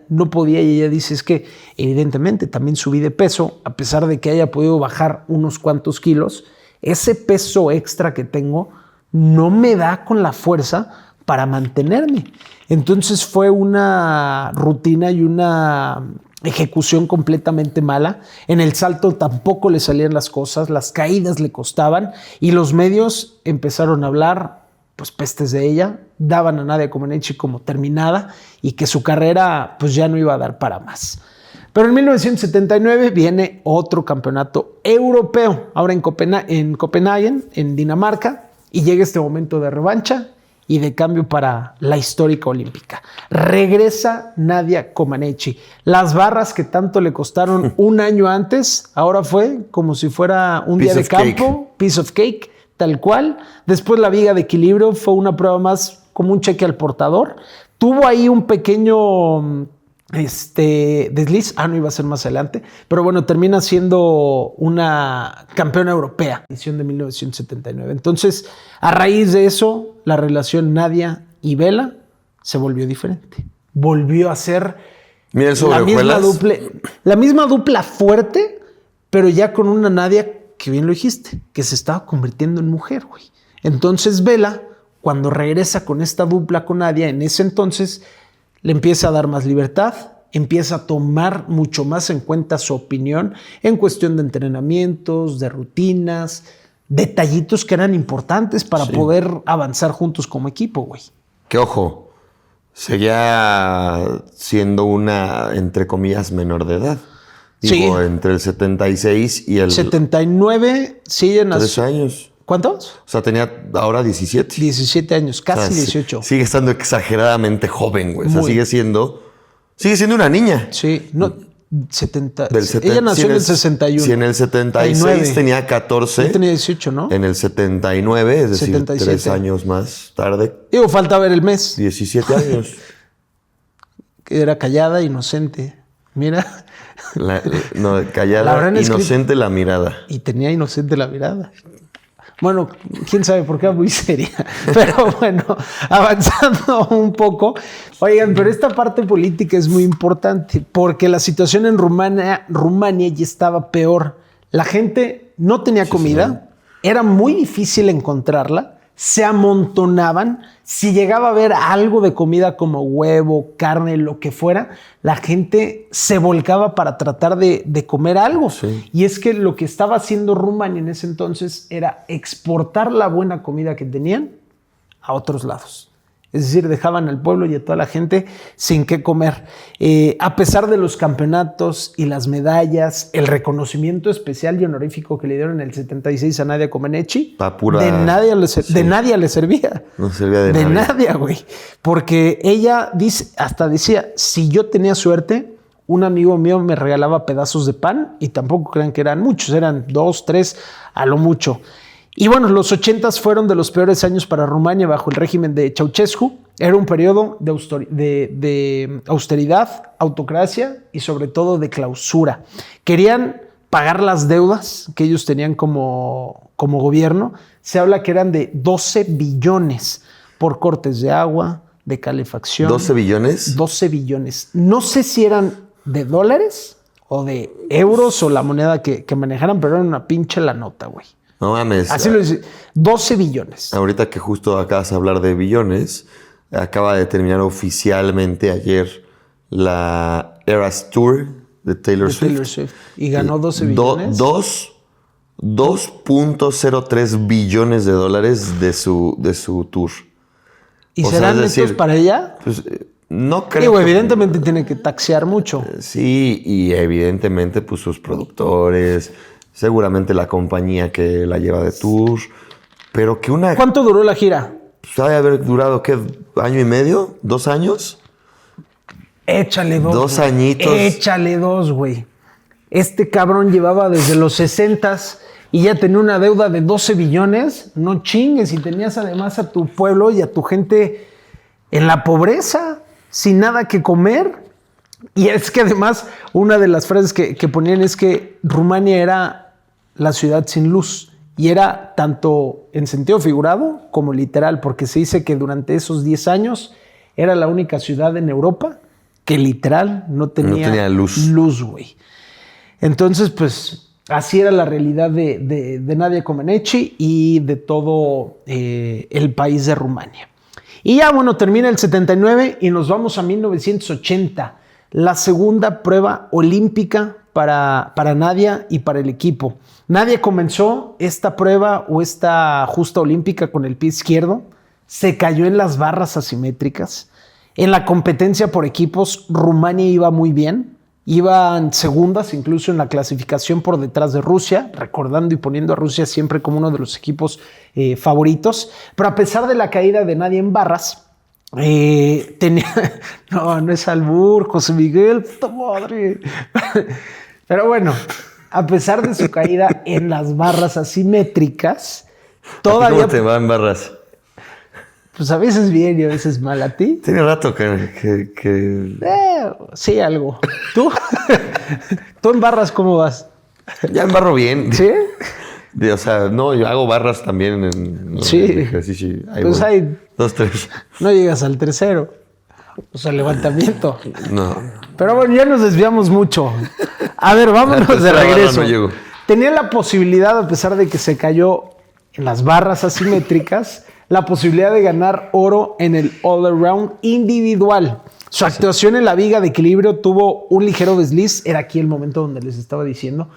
no podía, y ella dice, es que evidentemente también subí de peso, a pesar de que haya podido bajar unos cuantos kilos, ese peso extra que tengo no me da con la fuerza para mantenerme. Entonces fue una rutina y una ejecución completamente mala. En el salto tampoco le salían las cosas, las caídas le costaban y los medios empezaron a hablar pues pestes de ella, daban a Nadia Comaneci como terminada y que su carrera pues ya no iba a dar para más. Pero en 1979 viene otro campeonato europeo, ahora en Copenhague, en Dinamarca, y llega este momento de revancha y de cambio para la histórica olímpica. Regresa Nadia Comaneci. Las barras que tanto le costaron un año antes, ahora fue como si fuera un día de campo, piece of cake, tal cual. Después la viga de equilibrio fue una prueba más como un cheque al portador. Tuvo ahí un pequeño desliz. No iba a ser más adelante. Pero bueno, termina siendo una campeona europea, edición de 1979. Entonces, a raíz de eso, la relación Nadia y Bela se volvió diferente. Volvió a ser la misma dupla fuerte, pero ya con una Nadia que bien lo dijiste, que se estaba convirtiendo en mujer, güey. Entonces Bela, cuando regresa con esta dupla con Nadia, en ese entonces le empieza a dar más libertad, empieza a tomar mucho más en cuenta su opinión en cuestión de entrenamientos, de rutinas, detallitos que eran importantes para poder avanzar juntos como equipo, güey. Que ojo, seguía siendo una, entre comillas, menor de edad. Digo, entre el 76 y el... 79, sí, en 3 años. ¿Cuántos? O sea, tenía ahora 17. 17 años, casi 18. Sigue estando exageradamente joven, güey. O sea, sigue siendo una niña. Sí, no, 70. Ella nació en el 61. Si en el 76 tenía 14. Yo tenía 18, ¿no? En el 79, es decir, 77. 3 años más tarde. Digo, falta ver el mes. 17 años. Era callada, inocente. Mira. Callada, inocente la mirada. Y tenía inocente la mirada. Bueno, quién sabe por qué era muy seria. Pero bueno, avanzando un poco. Oigan, pero esta parte política es muy importante porque la situación en Rumania ya estaba peor. La gente no tenía comida, era muy difícil encontrarla, se amontonaban. Si llegaba a haber algo de comida como huevo, carne, lo que fuera, la gente se volcaba para tratar de comer algo. Sí. Y es que lo que estaba haciendo Rumania en ese entonces era exportar la buena comida que tenían a otros lados. Es decir, dejaban al pueblo y a toda la gente sin qué comer. A pesar de los campeonatos y las medallas, el reconocimiento especial y honorífico que le dieron en el 76 a Nadia Comaneci, de nadie le servía. No servía de nadie. De Nadia, güey. Porque ella hasta decía, si yo tenía suerte, un amigo mío me regalaba pedazos de pan y tampoco crean que eran muchos, eran 2, 3 a lo mucho. Y bueno, los 80s fueron de los peores años para Rumania bajo el régimen de Ceausescu. Era un periodo de austeridad, autocracia y sobre todo de clausura. Querían pagar las deudas que ellos tenían como gobierno. Se habla que eran de 12 billones por cortes de agua, de calefacción. ¿12 billones? 12 billones. No sé si eran de dólares o de euros o la moneda que manejaran, pero era una pinche la nota, güey. No mames. Así lo dice. 12 billones. Ahorita que justo acabas de hablar de billones, acaba de terminar oficialmente ayer la Eras Tour de Taylor Swift. Y ganó 12 billones. 2.03 billones de dólares de su tour. ¿Y serán netos para ella? Pues, no creo. Digo, evidentemente tiene que taxear mucho. Sí, y evidentemente pues sus productores, seguramente la compañía que la lleva de tour, pero que una... ¿Cuánto duró la gira? Pues, ha de haber durado, ¿qué? ¿Año y medio? ¿2 años? Échale 2. 2 añitos. Échale 2, güey. Este cabrón llevaba desde los 60s y ya tenía una deuda de 12 billones. No chingues, y tenías además a tu pueblo y a tu gente en la pobreza, sin nada que comer. Y es que además una de las frases que ponían es que Rumania era la ciudad sin luz. Y era tanto en sentido figurado como literal, porque se dice que durante esos 10 años era la única ciudad en Europa que literal no tenía luz, güey. Entonces, pues, así era la realidad de Nadia Comaneci y de todo el país de Rumania. Y ya, bueno, termina el 79 y nos vamos a 1980, la segunda prueba olímpica para Nadia y para el equipo. Nadia comenzó esta prueba o esta justa olímpica con el pie izquierdo, se cayó en las barras asimétricas. En la competencia por equipos, Rumania iba muy bien. Iban segundas, incluso en la clasificación por detrás de Rusia, recordando y poniendo a Rusia siempre como uno de los equipos favoritos. Pero a pesar de la caída de Nadia en barras, tenía... No es albur, José Miguel, puta madre. Pero bueno, a pesar de su caída en las barras asimétricas, todavía... ¿Cómo te va en barras? Pues a veces bien y a veces mal. ¿A ti? Tiene rato que... Sí, algo. ¿Tú? ¿Tú en barras cómo vas? Ya embarro bien. ¿Sí? O sea, no, yo hago barras también en ejercicio. Ahí pues voy. hay... 2, 3. No llegas al tercero. O sea, levantamiento. No. Pero bueno, ya nos desviamos mucho. A ver, vámonos de regreso. No llego. Tenía la posibilidad, a pesar de que se cayó en las barras asimétricas, la posibilidad de ganar oro en el all-around individual. Su actuación en la viga de equilibrio tuvo un ligero desliz. Era aquí el momento donde les estaba diciendo.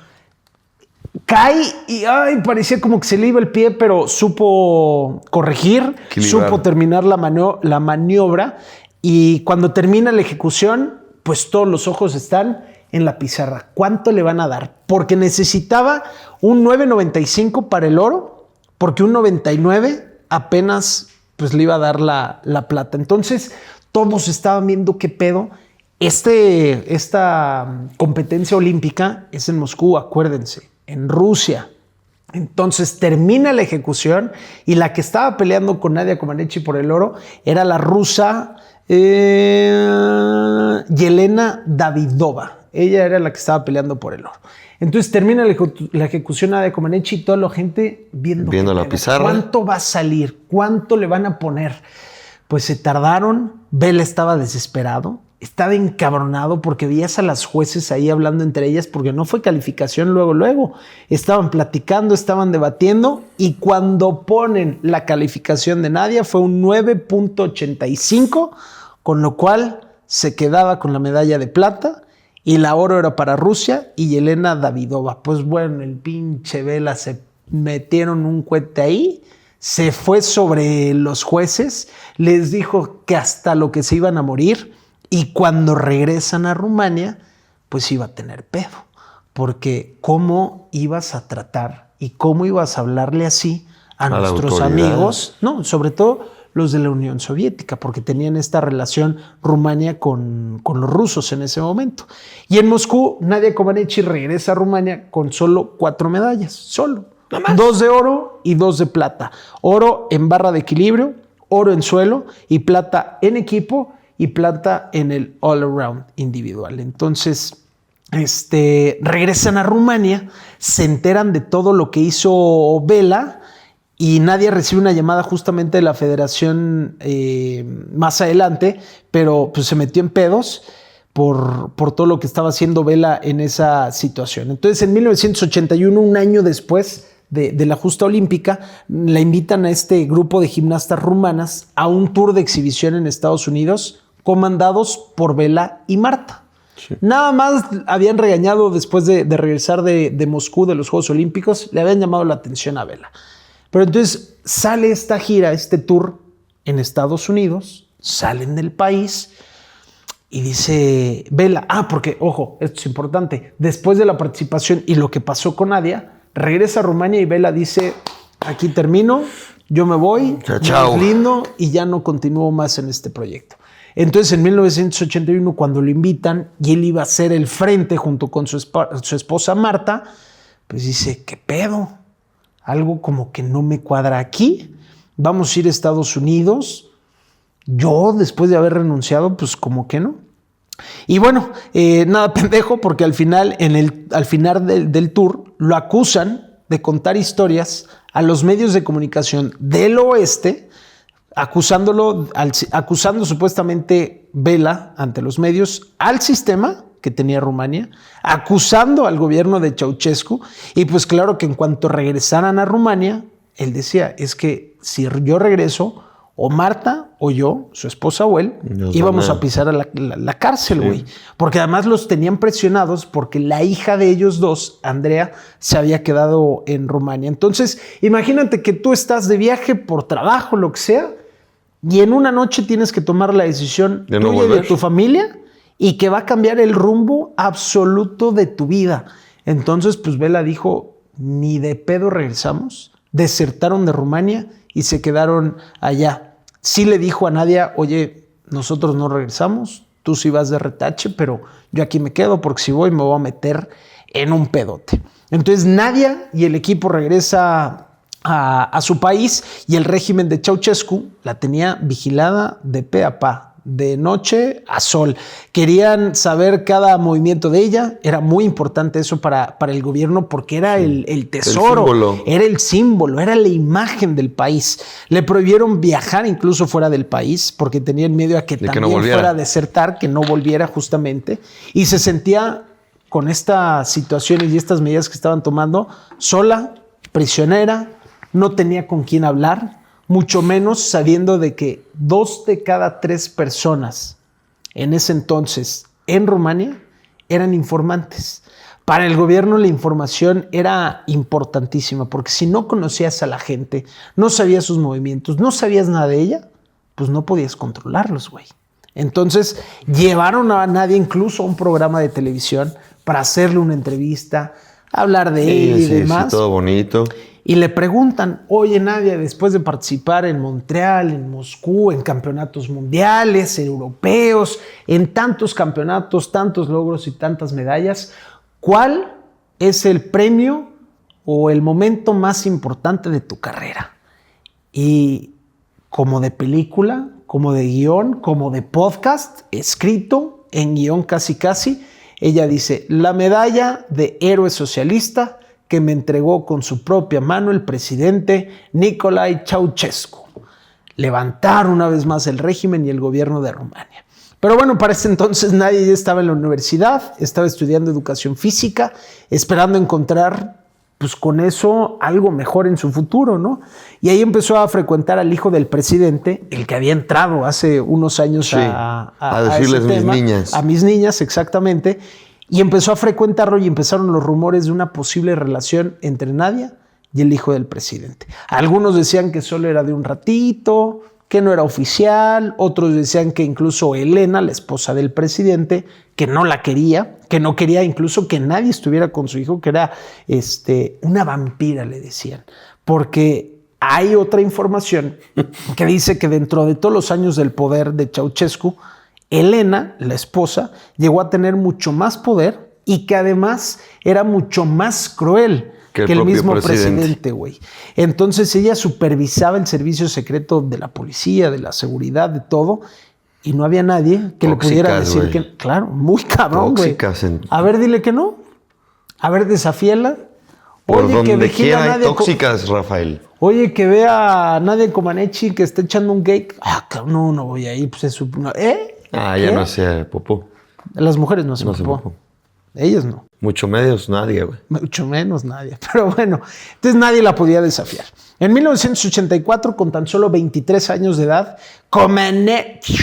Cae y parecía como que se le iba el pie, pero supo corregir, supo terminar la maniobra. Y cuando termina la ejecución, pues todos los ojos están en la pizarra. ¿Cuánto le van a dar? Porque necesitaba un 9.95 para el oro, porque un 99 apenas pues le iba a dar la plata. Entonces todos estaban viendo qué pedo. Esta competencia olímpica es en Moscú, acuérdense, en Rusia. Entonces termina la ejecución y la que estaba peleando con Nadia Comaneci por el oro era la rusa Yelena Davidova. Ella era la que estaba peleando por el oro. Entonces termina la ejecución de Comaneci y toda la gente viendo la pizarra. ¿Cuánto va a salir? ¿Cuánto le van a poner? Pues se tardaron. Bela estaba desesperado. Estaba encabronado porque veías a las jueces ahí hablando entre ellas porque no fue calificación luego. Estaban platicando, estaban debatiendo y cuando ponen la calificación de Nadia fue un 9.85, con lo cual se quedaba con la medalla de plata y la oro era para Rusia y Yelena Davidova. Pues bueno, el pinche Bela se metieron un cohete ahí, se fue sobre los jueces, les dijo que hasta lo que se iban a morir. Y cuando regresan a Rumania, pues iba a tener pedo. Porque cómo ibas a tratar y cómo ibas a hablarle así a nuestros amigos, no, sobre todo los de la Unión Soviética, porque tenían esta relación Rumania con los rusos en ese momento. Y en Moscú, Nadia Comaneci regresa a Rumania con solo 4 medallas, solo. 2 de oro y 2 de plata. Oro en barra de equilibrio, oro en suelo y plata en equipo y plata en el all-around individual. Entonces, regresan a Rumania, se enteran de todo lo que hizo Bela y Nadia recibe una llamada justamente de la federación más adelante, pero pues se metió en pedos por todo lo que estaba haciendo Bela en esa situación. Entonces, en 1981, un año después de la justa olímpica, la invitan a este grupo de gimnastas rumanas a un tour de exhibición en Estados Unidos, comandados por Bela y Marta. Sí. Nada más habían regañado después de regresar de Moscú, de los Juegos Olímpicos, le habían llamado la atención a Vela. Pero entonces sale esta gira, este tour en Estados Unidos, salen del país y dice Vela, porque, ojo, esto es importante, después de la participación y lo que pasó con Nadia, regresa a Rumania y Vela dice, aquí termino, yo me voy, Chao. me deslindo y ya no continúo más en este proyecto. Entonces, en 1981, cuando lo invitan y él iba a hacer el frente junto con su esposa Marta, pues dice, ¿qué pedo? Algo como que no me cuadra aquí. Vamos a ir a Estados Unidos. Yo, después de haber renunciado, pues como que no. Y bueno, nada pendejo, porque al final, al final del tour, lo acusan de contar historias a los medios de comunicación del oeste, acusando supuestamente Vela ante los medios al sistema que tenía Rumania, acusando al gobierno de Ceausescu, y pues claro que en cuanto regresaran a Rumania, él decía, es que si yo regreso, o Marta o yo, su esposa o él, íbamos a pisar a la cárcel, güey. Sí. Porque además los tenían presionados porque la hija de ellos dos, Andrea, se había quedado en Rumania. Entonces, imagínate que tú estás de viaje por trabajo, lo que sea, y en una noche tienes que tomar la decisión de tuya y de tu familia y que va a cambiar el rumbo absoluto de tu vida. Entonces, pues Vela dijo, ni de pedo regresamos. Desertaron de Rumania y se quedaron allá. Sí le dijo a Nadia, oye, nosotros no regresamos, tú sí vas de retache, pero yo aquí me quedo porque si voy me voy a meter en un pedote. Entonces Nadia y el equipo regresa a su país y el régimen de Ceausescu la tenía vigilada de pe a pa, de noche a sol. Querían saber cada movimiento de ella. Era muy importante eso para el gobierno porque era el tesoro, era el símbolo, era la imagen del país. Le prohibieron viajar incluso fuera del país porque tenían miedo a que también no fuera a desertar, que no volviera justamente. Y se sentía con estas situaciones y estas medidas que estaban tomando sola, prisionera, no tenía con quién hablar, mucho menos sabiendo de que 2 de cada 3 personas en ese entonces en Rumania eran informantes. Para el gobierno la información era importantísima porque si no conocías a la gente, no sabías sus movimientos, no sabías nada de ella, pues no podías controlarlos, güey. Entonces llevaron a Nadia incluso a un programa de televisión para hacerle una entrevista, hablar de él y demás. Sí, todo bonito. Y le preguntan, oye Nadia, después de participar en Montreal, en Moscú, en campeonatos mundiales, europeos, en tantos campeonatos, tantos logros y tantas medallas, ¿cuál es el premio o el momento más importante de tu carrera? Y como de película, como de guión, como de podcast, escrito en guión casi, ella dice, la medalla de héroe socialista que me entregó con su propia mano el presidente Nicolae Ceausescu. Levantar una vez más el régimen y el gobierno de Rumania. Pero bueno, para ese entonces Nadia ya estaba en la universidad, estaba estudiando educación física, esperando encontrar, pues con eso, algo mejor en su futuro, ¿no? Y ahí empezó a frecuentar al hijo del presidente, el que había entrado hace unos años a decirles ese tema, mis niñas. A mis niñas, exactamente. Y empezó a frecuentarlo y empezaron los rumores de una posible relación entre Nadia y el hijo del presidente. Algunos decían que solo era de un ratito, que no era oficial. Otros decían que incluso Elena, la esposa del presidente, que no la quería, que no quería incluso que nadie estuviera con su hijo, que era una vampira, le decían. Porque hay otra información que dice que dentro de todos los años del poder de Ceausescu, Elena, la esposa, llegó a tener mucho más poder y que además era mucho más cruel que el mismo presidente, güey. Entonces ella supervisaba el servicio secreto de la policía, de la seguridad, de todo, y no había nadie que le pudiera decir wey. Que... Claro, muy cabrón, güey. A ver, dile que no. A ver, desafíela. Por donde quiera hay tóxicas, Rafael. Oye, que vea a Nadia Comaneci que está echando un gay. No voy a ir, pues es ya no hace popó. Las mujeres no hacen popó. Ellas no. Mucho menos nadie, güey. Mucho menos nadie. Pero bueno, entonces nadie la podía desafiar. En 1984, con tan solo 23 años de edad, Comaneci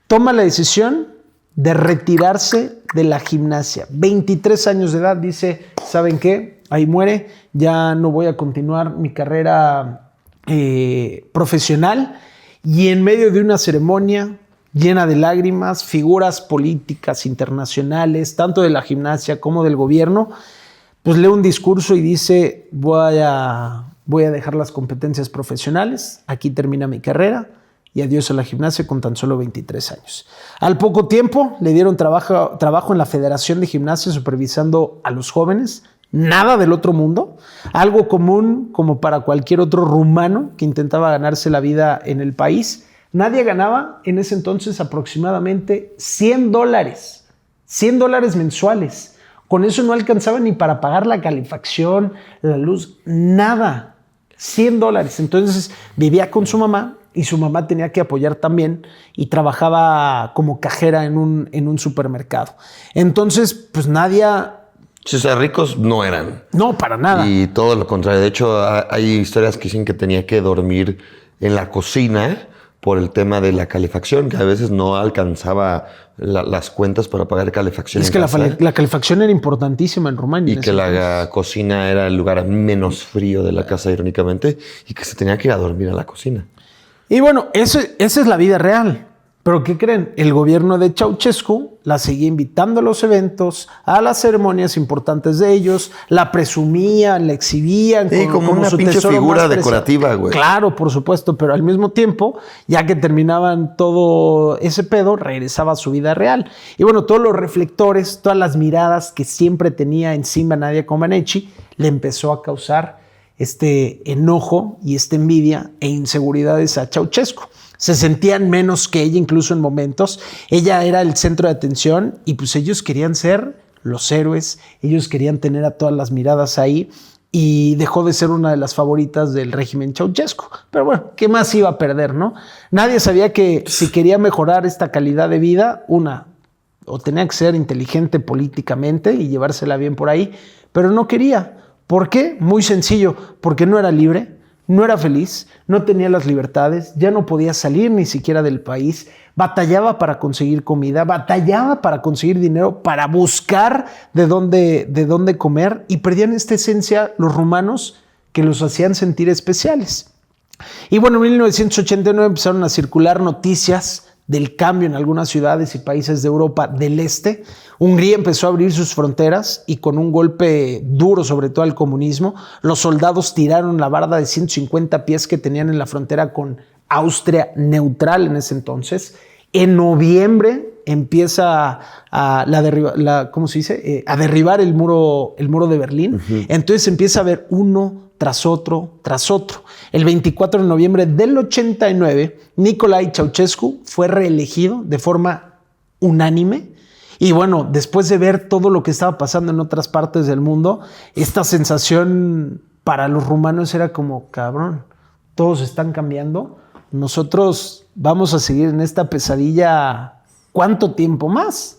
toma la decisión de retirarse de la gimnasia. 23 años de edad, dice, ¿saben qué? Ahí muere, ya no voy a continuar mi carrera profesional. Y en medio de una ceremonia llena de lágrimas, figuras políticas internacionales, tanto de la gimnasia como del gobierno, pues lee un discurso y dice, voy a dejar las competencias profesionales, aquí termina mi carrera y adiós a la gimnasia con tan solo 23 años. Al poco tiempo le dieron trabajo en la Federación de Gimnasia supervisando a los jóvenes, nada del otro mundo, algo común como para cualquier otro rumano que intentaba ganarse la vida en el país. Nadie ganaba en ese entonces aproximadamente $100, $100 mensuales. Con eso no alcanzaba ni para pagar la calefacción, la luz, nada. $100. Entonces vivía con su mamá y su mamá tenía que apoyar también y trabajaba como cajera en un supermercado. Entonces, pues nadie... Sí, o sea, ricos no eran. No, para nada. Y todo lo contrario. De hecho, hay historias que dicen que tenía que dormir en la cocina por el tema de la calefacción, que a veces no alcanzaba las cuentas para pagar calefacción. Es que la calefacción era importantísima en Rumania. Y que la cocina era el lugar menos frío de la casa, irónicamente, y que se tenía que ir a dormir a la cocina. Y bueno, esa es la vida real. Pero ¿qué creen? El gobierno de Ceausescu la seguía invitando a los eventos, a las ceremonias importantes de ellos, la presumían, la exhibían. Sí, como una pinche figura decorativa, güey. Claro, por supuesto, pero al mismo tiempo, ya que terminaban todo ese pedo, regresaba a su vida real. Y bueno, todos los reflectores, todas las miradas que siempre tenía encima Nadia Comaneci, le empezó a causar este enojo y esta envidia e inseguridades a Ceausescu. Se sentían menos que ella incluso en momentos. Ella era el centro de atención y pues ellos querían ser los héroes. Ellos querían tener a todas las miradas ahí y dejó de ser una de las favoritas del régimen Ceausescu. Pero bueno, ¿qué más iba a perder, no? Nadie sabía que si quería mejorar esta calidad de vida, o tenía que ser inteligente políticamente y llevársela bien por ahí, pero no quería. ¿Por qué? Muy sencillo, porque no era libre. No era feliz, no tenía las libertades, ya no podía salir ni siquiera del país, batallaba para conseguir comida, batallaba para conseguir dinero, para buscar de dónde comer y perdían esta esencia los rumanos que los hacían sentir especiales. Y bueno, en 1989 empezaron a circular noticias del cambio en algunas ciudades y países de Europa del Este. Hungría empezó a abrir sus fronteras y con un golpe duro sobre todo al comunismo, los soldados tiraron la barda de 150 pies que tenían en la frontera con Austria neutral en ese entonces. En noviembre empieza a derribar el muro de Berlín. Uh-huh. Entonces empieza a haber uno tras otro. El 24 de noviembre del 89, Nicolae Ceausescu fue reelegido de forma unánime. Y bueno, después de ver todo lo que estaba pasando en otras partes del mundo, esta sensación para los rumanos era como, cabrón, todos están cambiando. Nosotros vamos a seguir en esta pesadilla, ¿cuánto tiempo más?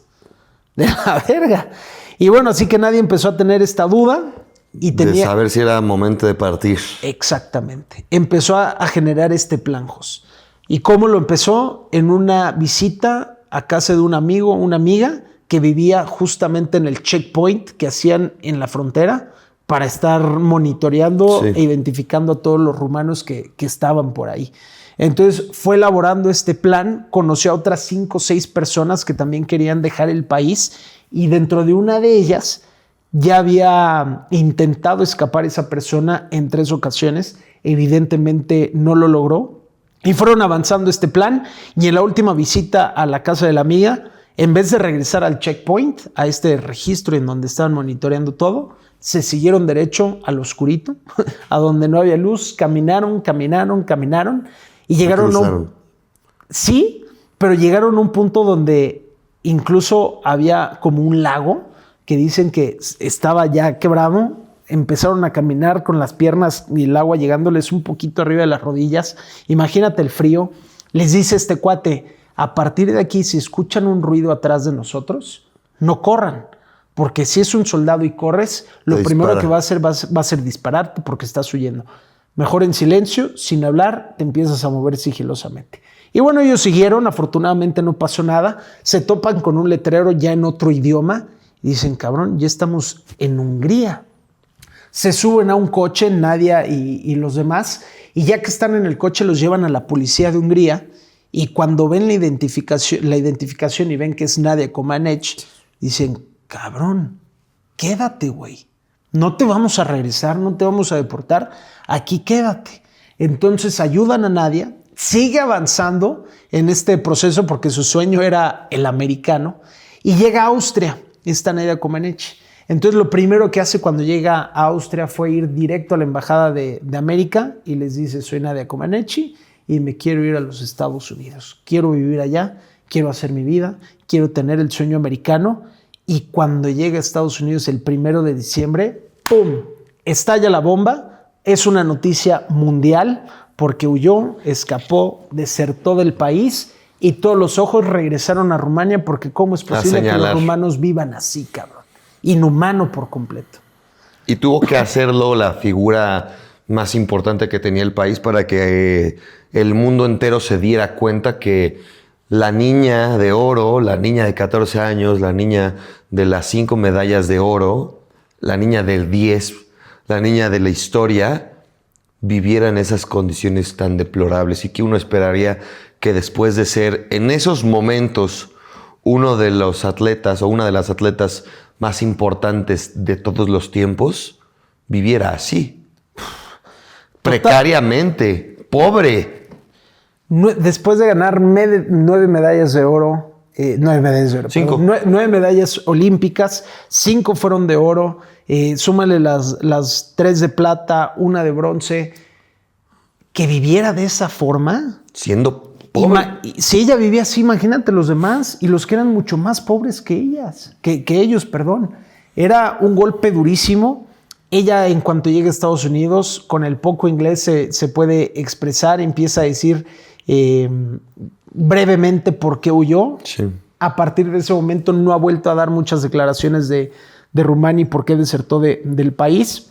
De la verga. Y bueno, así que nadie empezó a tener esta duda. De saber si era momento de partir. Exactamente. Empezó a generar este plan, Jos. ¿Y cómo lo empezó? En una visita a casa de un amigo, una amiga, que vivía justamente en el checkpoint que hacían en la frontera para estar monitoreando e identificando a todos los rumanos que estaban por ahí. Entonces fue elaborando este plan, conoció a otras 5 o 6 personas que también querían dejar el país y dentro de una de ellas ya había intentado escapar esa persona en 3 ocasiones. Evidentemente no lo logró. Y fueron avanzando este plan y en la última visita a la casa de la amiga, en vez de regresar al checkpoint, a este registro en donde estaban monitoreando todo, se siguieron derecho al oscurito, a donde no había luz, caminaron y llegaron Sí, pero llegaron a un punto donde incluso había como un lago que dicen que estaba ya quebrado. Empezaron a caminar con las piernas y el agua llegándoles un poquito arriba de las rodillas. Imagínate el frío. Les dice este cuate, a partir de aquí, si escuchan un ruido atrás de nosotros, no corran. Porque si es un soldado y corres, lo primero que va a hacer va a ser dispararte porque estás huyendo. Mejor en silencio, sin hablar, te empiezas a mover sigilosamente. Y bueno, ellos siguieron, afortunadamente no pasó nada. Se topan con un letrero ya en otro idioma y dicen, cabrón, ya estamos en Hungría. Se suben a un coche, Nadia y los demás, y ya que están en el coche los llevan a la policía de Hungría, y cuando ven la identificación y ven que es Nadia Comaneci, dicen, cabrón, quédate, güey. No te vamos a regresar, no te vamos a deportar, aquí quédate. Entonces ayudan a Nadia, sigue avanzando en este proceso porque su sueño era el americano, y llega a Austria, esta Nadia Comaneci. Entonces lo primero que hace cuando llega a Austria fue ir directo a la embajada de América y les dice, soy Nadia Comaneci y me quiero ir a los Estados Unidos. Quiero vivir allá, quiero hacer mi vida, quiero tener el sueño americano. Y cuando llega a Estados Unidos el 1 de diciembre, ¡pum!, estalla la bomba. Es una noticia mundial porque huyó, escapó, desertó del país y todos los ojos regresaron a Rumania porque ¿cómo es posible que los rumanos vivan así, cabrón? Inhumano por completo. Y tuvo que hacerlo la figura más importante que tenía el país para que el mundo entero se diera cuenta que la niña de oro, la niña de 14 años, la niña de las 5 medallas de oro, la niña del 10, la niña de la historia, viviera en esas condiciones tan deplorables y que uno esperaría que después de ser en esos momentos uno de los atletas o una de las atletas más importantes de todos los tiempos, viviera así. Precariamente, pobre. Después de ganar 9 medallas de oro, 9 medallas de oro, 5. 9 medallas olímpicas, 5 fueron de oro, súmale las 3 de plata, 1 de bronce, que viviera de esa forma. Siendo pobre. Si ella vivía así, imagínate los demás y los que eran mucho más pobres que ellos, perdón. Era un golpe durísimo. Ella, en cuanto llega a Estados Unidos, con el poco inglés se puede expresar, empieza a decir brevemente por qué huyó. Sí. A partir de ese momento no ha vuelto a dar muchas declaraciones de Rumania y por qué desertó del país.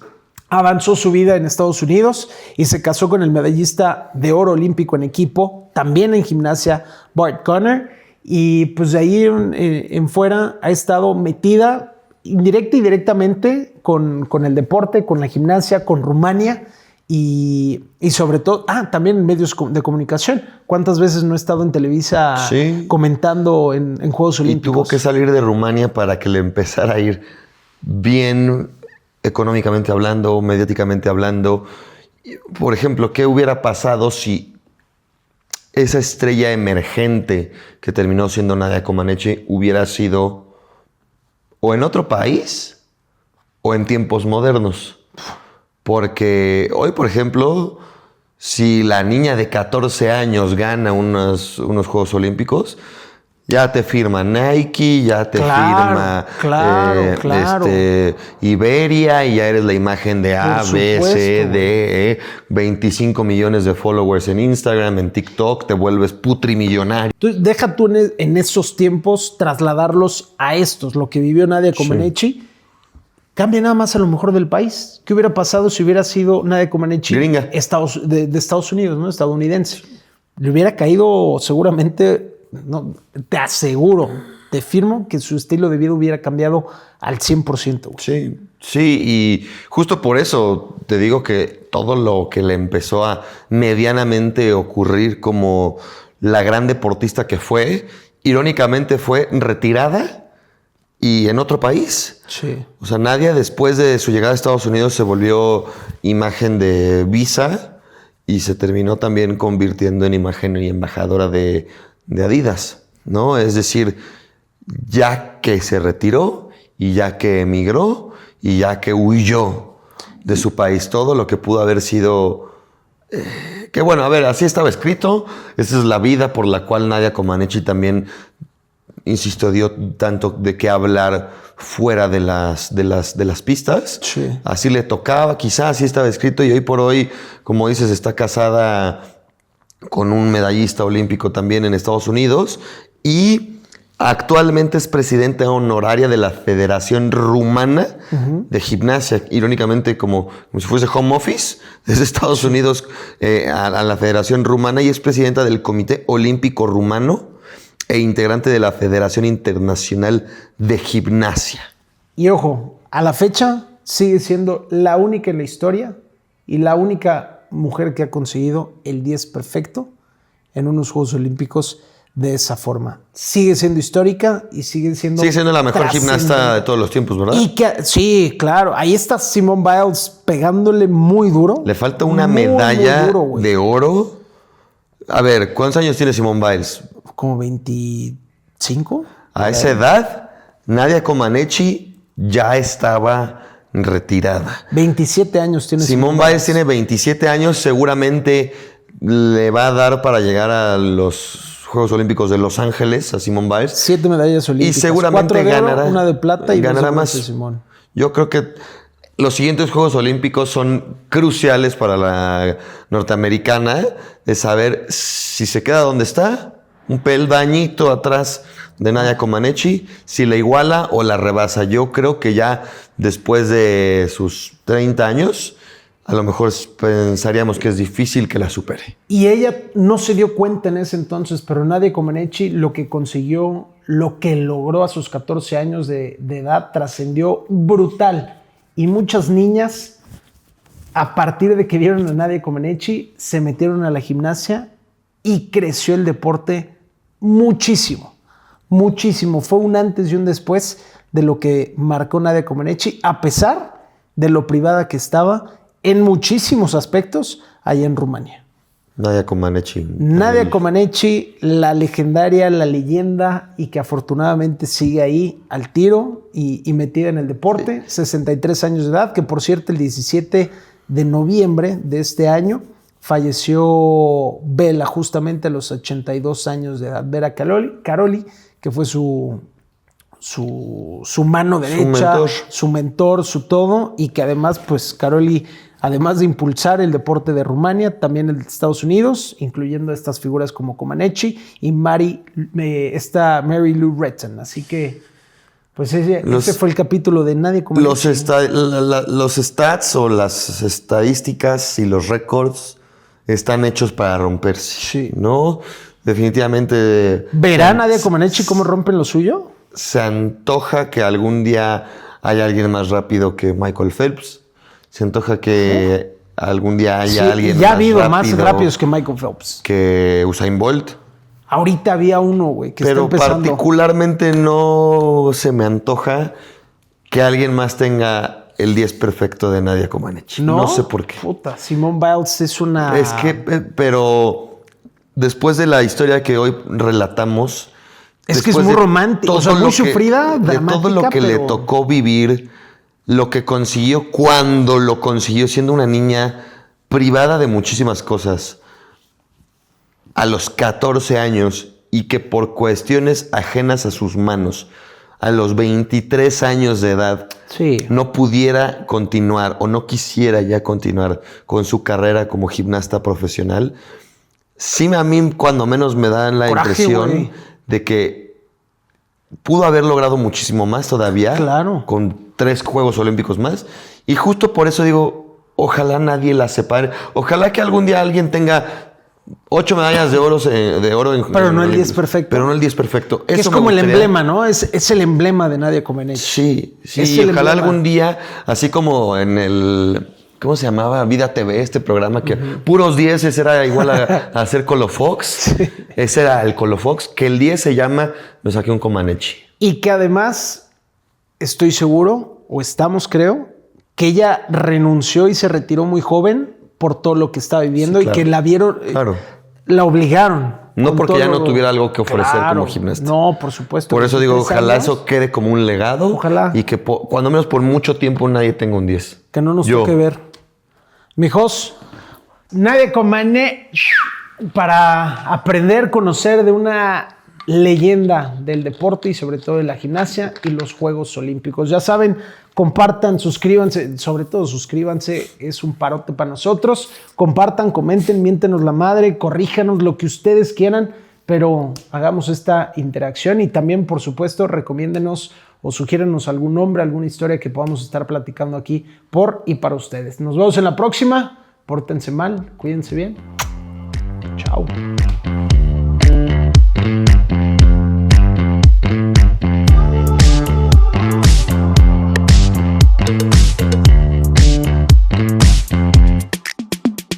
Avanzó su vida en Estados Unidos y se casó con el medallista de oro olímpico en equipo, también en gimnasia, Bart Conner. Y pues de ahí en fuera ha estado metida indirecta y directamente con el deporte, con la gimnasia, con Rumania y sobre todo, también en medios de comunicación. ¿Cuántas veces no ha estado en Televisa comentando en Juegos Olímpicos? Y tuvo que salir de Rumania para que le empezara a ir bien económicamente hablando, mediáticamente hablando. Por ejemplo, ¿qué hubiera pasado si esa estrella emergente que terminó siendo Nadia Comaneci hubiera sido o en otro país o en tiempos modernos? Porque hoy, por ejemplo, si la niña de 14 años gana unos Juegos Olímpicos, ya te firma Nike, ya te firma Iberia y ya eres la imagen de A, B, C, D, 25 millones de followers en Instagram, en TikTok, te vuelves putrimillonario. Entonces, deja tú en esos tiempos trasladarlos a estos, lo que vivió Nadia Comaneci. Sí. Cambia nada más a lo mejor del país. ¿Qué hubiera pasado si hubiera sido Nadia Comaneci gringa de Estados Unidos, ¿no? Estadounidense? Le hubiera caído seguramente... No, te aseguro, te firmo que su estilo de vida hubiera cambiado al 100%. Sí, y justo por eso te digo que todo lo que le empezó a medianamente ocurrir como la gran deportista que fue, irónicamente fue retirada y en otro país. Sí. O sea, Nadia después de su llegada a Estados Unidos se volvió imagen de Visa y se terminó también convirtiendo en imagen y embajadora de Adidas, ¿no? Es decir, ya que se retiró y ya que emigró y ya que huyó de su país, todo lo que pudo haber sido... que bueno, a ver, así estaba escrito. Esa es la vida por la cual Nadia Comaneci también, insisto, dio tanto de qué hablar fuera de las pistas. Sí. Así le tocaba, quizás así estaba escrito y hoy por hoy, como dices, está casada con un medallista olímpico también en Estados Unidos y Actualmente es presidenta honoraria de la Federación Rumana de Gimnasia. Irónicamente, como si fuese home office desde Estados Unidos a la Federación Rumana, y es presidenta del Comité Olímpico Rumano e integrante de la Federación Internacional de Gimnasia. Y ojo, a la fecha sigue siendo la única en la historia y la única mujer que ha conseguido el 10 perfecto en unos Juegos Olímpicos de esa forma. Sigue siendo histórica y sigue siendo la mejor gimnasta de todos los tiempos, ¿verdad? Sí, claro. Ahí está Simone Biles pegándole muy duro. Le falta una medalla muy duro, de oro. A ver, ¿cuántos años tiene Simone Biles? Como 25. A esa edad, Nadia Comaneci ya estaba retirada. 27 años tiene Simone Biles. Tiene 27 años. Seguramente le va a dar para llegar a los Juegos Olímpicos de Los Ángeles a Simone Biles. 7 medallas olímpicas. Y seguramente 4 de oro, ganará. Una de plata y ganará más. Simone. Yo creo que los siguientes Juegos Olímpicos son cruciales para la norteamericana, de saber si se queda donde está, un peldañito atrás de Nadia Comaneci, si la iguala o la rebasa. Yo creo que ya después de sus 30 años, a lo mejor pensaríamos que es difícil que la supere. Y ella no se dio cuenta en ese entonces, pero Nadia Comaneci lo que consiguió, lo que logró a sus 14 años de edad, trascendió brutal. Y muchas niñas, a partir de que vieron a Nadia Comaneci, se metieron a la gimnasia y creció el deporte muchísimo, muchísimo. Fue un antes y un después de lo que marcó Nadia Comaneci, a pesar de lo privada que estaba en muchísimos aspectos allá en Rumania. Nadia Comaneci. Nadia Comaneci, la legendaria, la leyenda, y que afortunadamente sigue ahí al tiro y metida en el deporte. 63 años de edad, que por cierto el 17 de noviembre de este año falleció Vela, justamente a los 82 años de edad. Vera Caroli, que fue su mano derecha, su mentor, su todo, y que además, pues Caroli, además de impulsar el deporte de Rumania, también el de Estados Unidos, incluyendo estas figuras como Comaneci y Mary Lou Retton. Así que, pues ese fue el capítulo de Nadia Comaneci. Los stats o las estadísticas y los récords están hechos para romperse, sí, ¿no? Definitivamente. ¿Verá Nadia Comaneci cómo rompen lo suyo? Se antoja que algún día haya alguien más rápido que Michael Phelps. Se antoja que algún día haya alguien ya ha habido más rápidos que Michael Phelps. Que Usain Bolt. Ahorita había uno, güey, que pero está empezando. Pero particularmente no se me antoja que alguien más tenga el 10 perfecto de Nadia Comaneci. No sé por qué. Puta, Simone Biles es una... Es que, pero después de la historia que hoy relatamos... Es que es muy romántico, o sea, muy sufrida, dramática, de todo lo que le tocó vivir, lo que consiguió cuando lo consiguió, siendo una niña privada de muchísimas cosas, a los 14 años, y que por cuestiones ajenas a sus manos, a los 23 años de edad, no pudiera continuar o no quisiera ya continuar con su carrera como gimnasta profesional. Sí, a mí cuando menos me da la impresión de que pudo haber logrado muchísimo más todavía, con 3 Juegos Olímpicos más. Y justo por eso digo, ojalá nadie la separe. Ojalá que algún día alguien tenga 8 medallas de oro pero no el 10 perfecto. Pero no el 10 perfecto. Eso es como el emblema, ¿no? Es el emblema de Nadia Comaneci. Sí. Ojalá algún día, así como en el... ¿Cómo se llamaba? Vida TV, este programa que puros 10 era igual a hacer Colofox. Sí. Ese era el Colofox, que el 10 se llama, me saqué un Comaneci. Y que además, estoy seguro, o estamos creo, que ella renunció y se retiró muy joven por todo lo que estaba viviendo, y que la vieron, la obligaron. No porque ya no tuviera algo que ofrecer como gimnasta. No, por supuesto. Por eso digo, ojalá eso quede como un legado. Ojalá. Y que cuando menos por mucho tiempo nadie tenga un 10. Que no nos toque ver. Mijos, Nadia Comaneci, para aprender, conocer de una leyenda del deporte y sobre todo de la gimnasia y los Juegos Olímpicos. Ya saben, compartan, suscríbanse, sobre todo suscríbanse, es un parote para nosotros. Compartan, comenten, miéntenos la madre, corríjanos lo que ustedes quieran, pero hagamos esta interacción y también, por supuesto, recomiéndenos o sugiérenos algún nombre, alguna historia que podamos estar platicando aquí por y para ustedes. Nos vemos en la próxima. Pórtense mal, cuídense bien. Chao.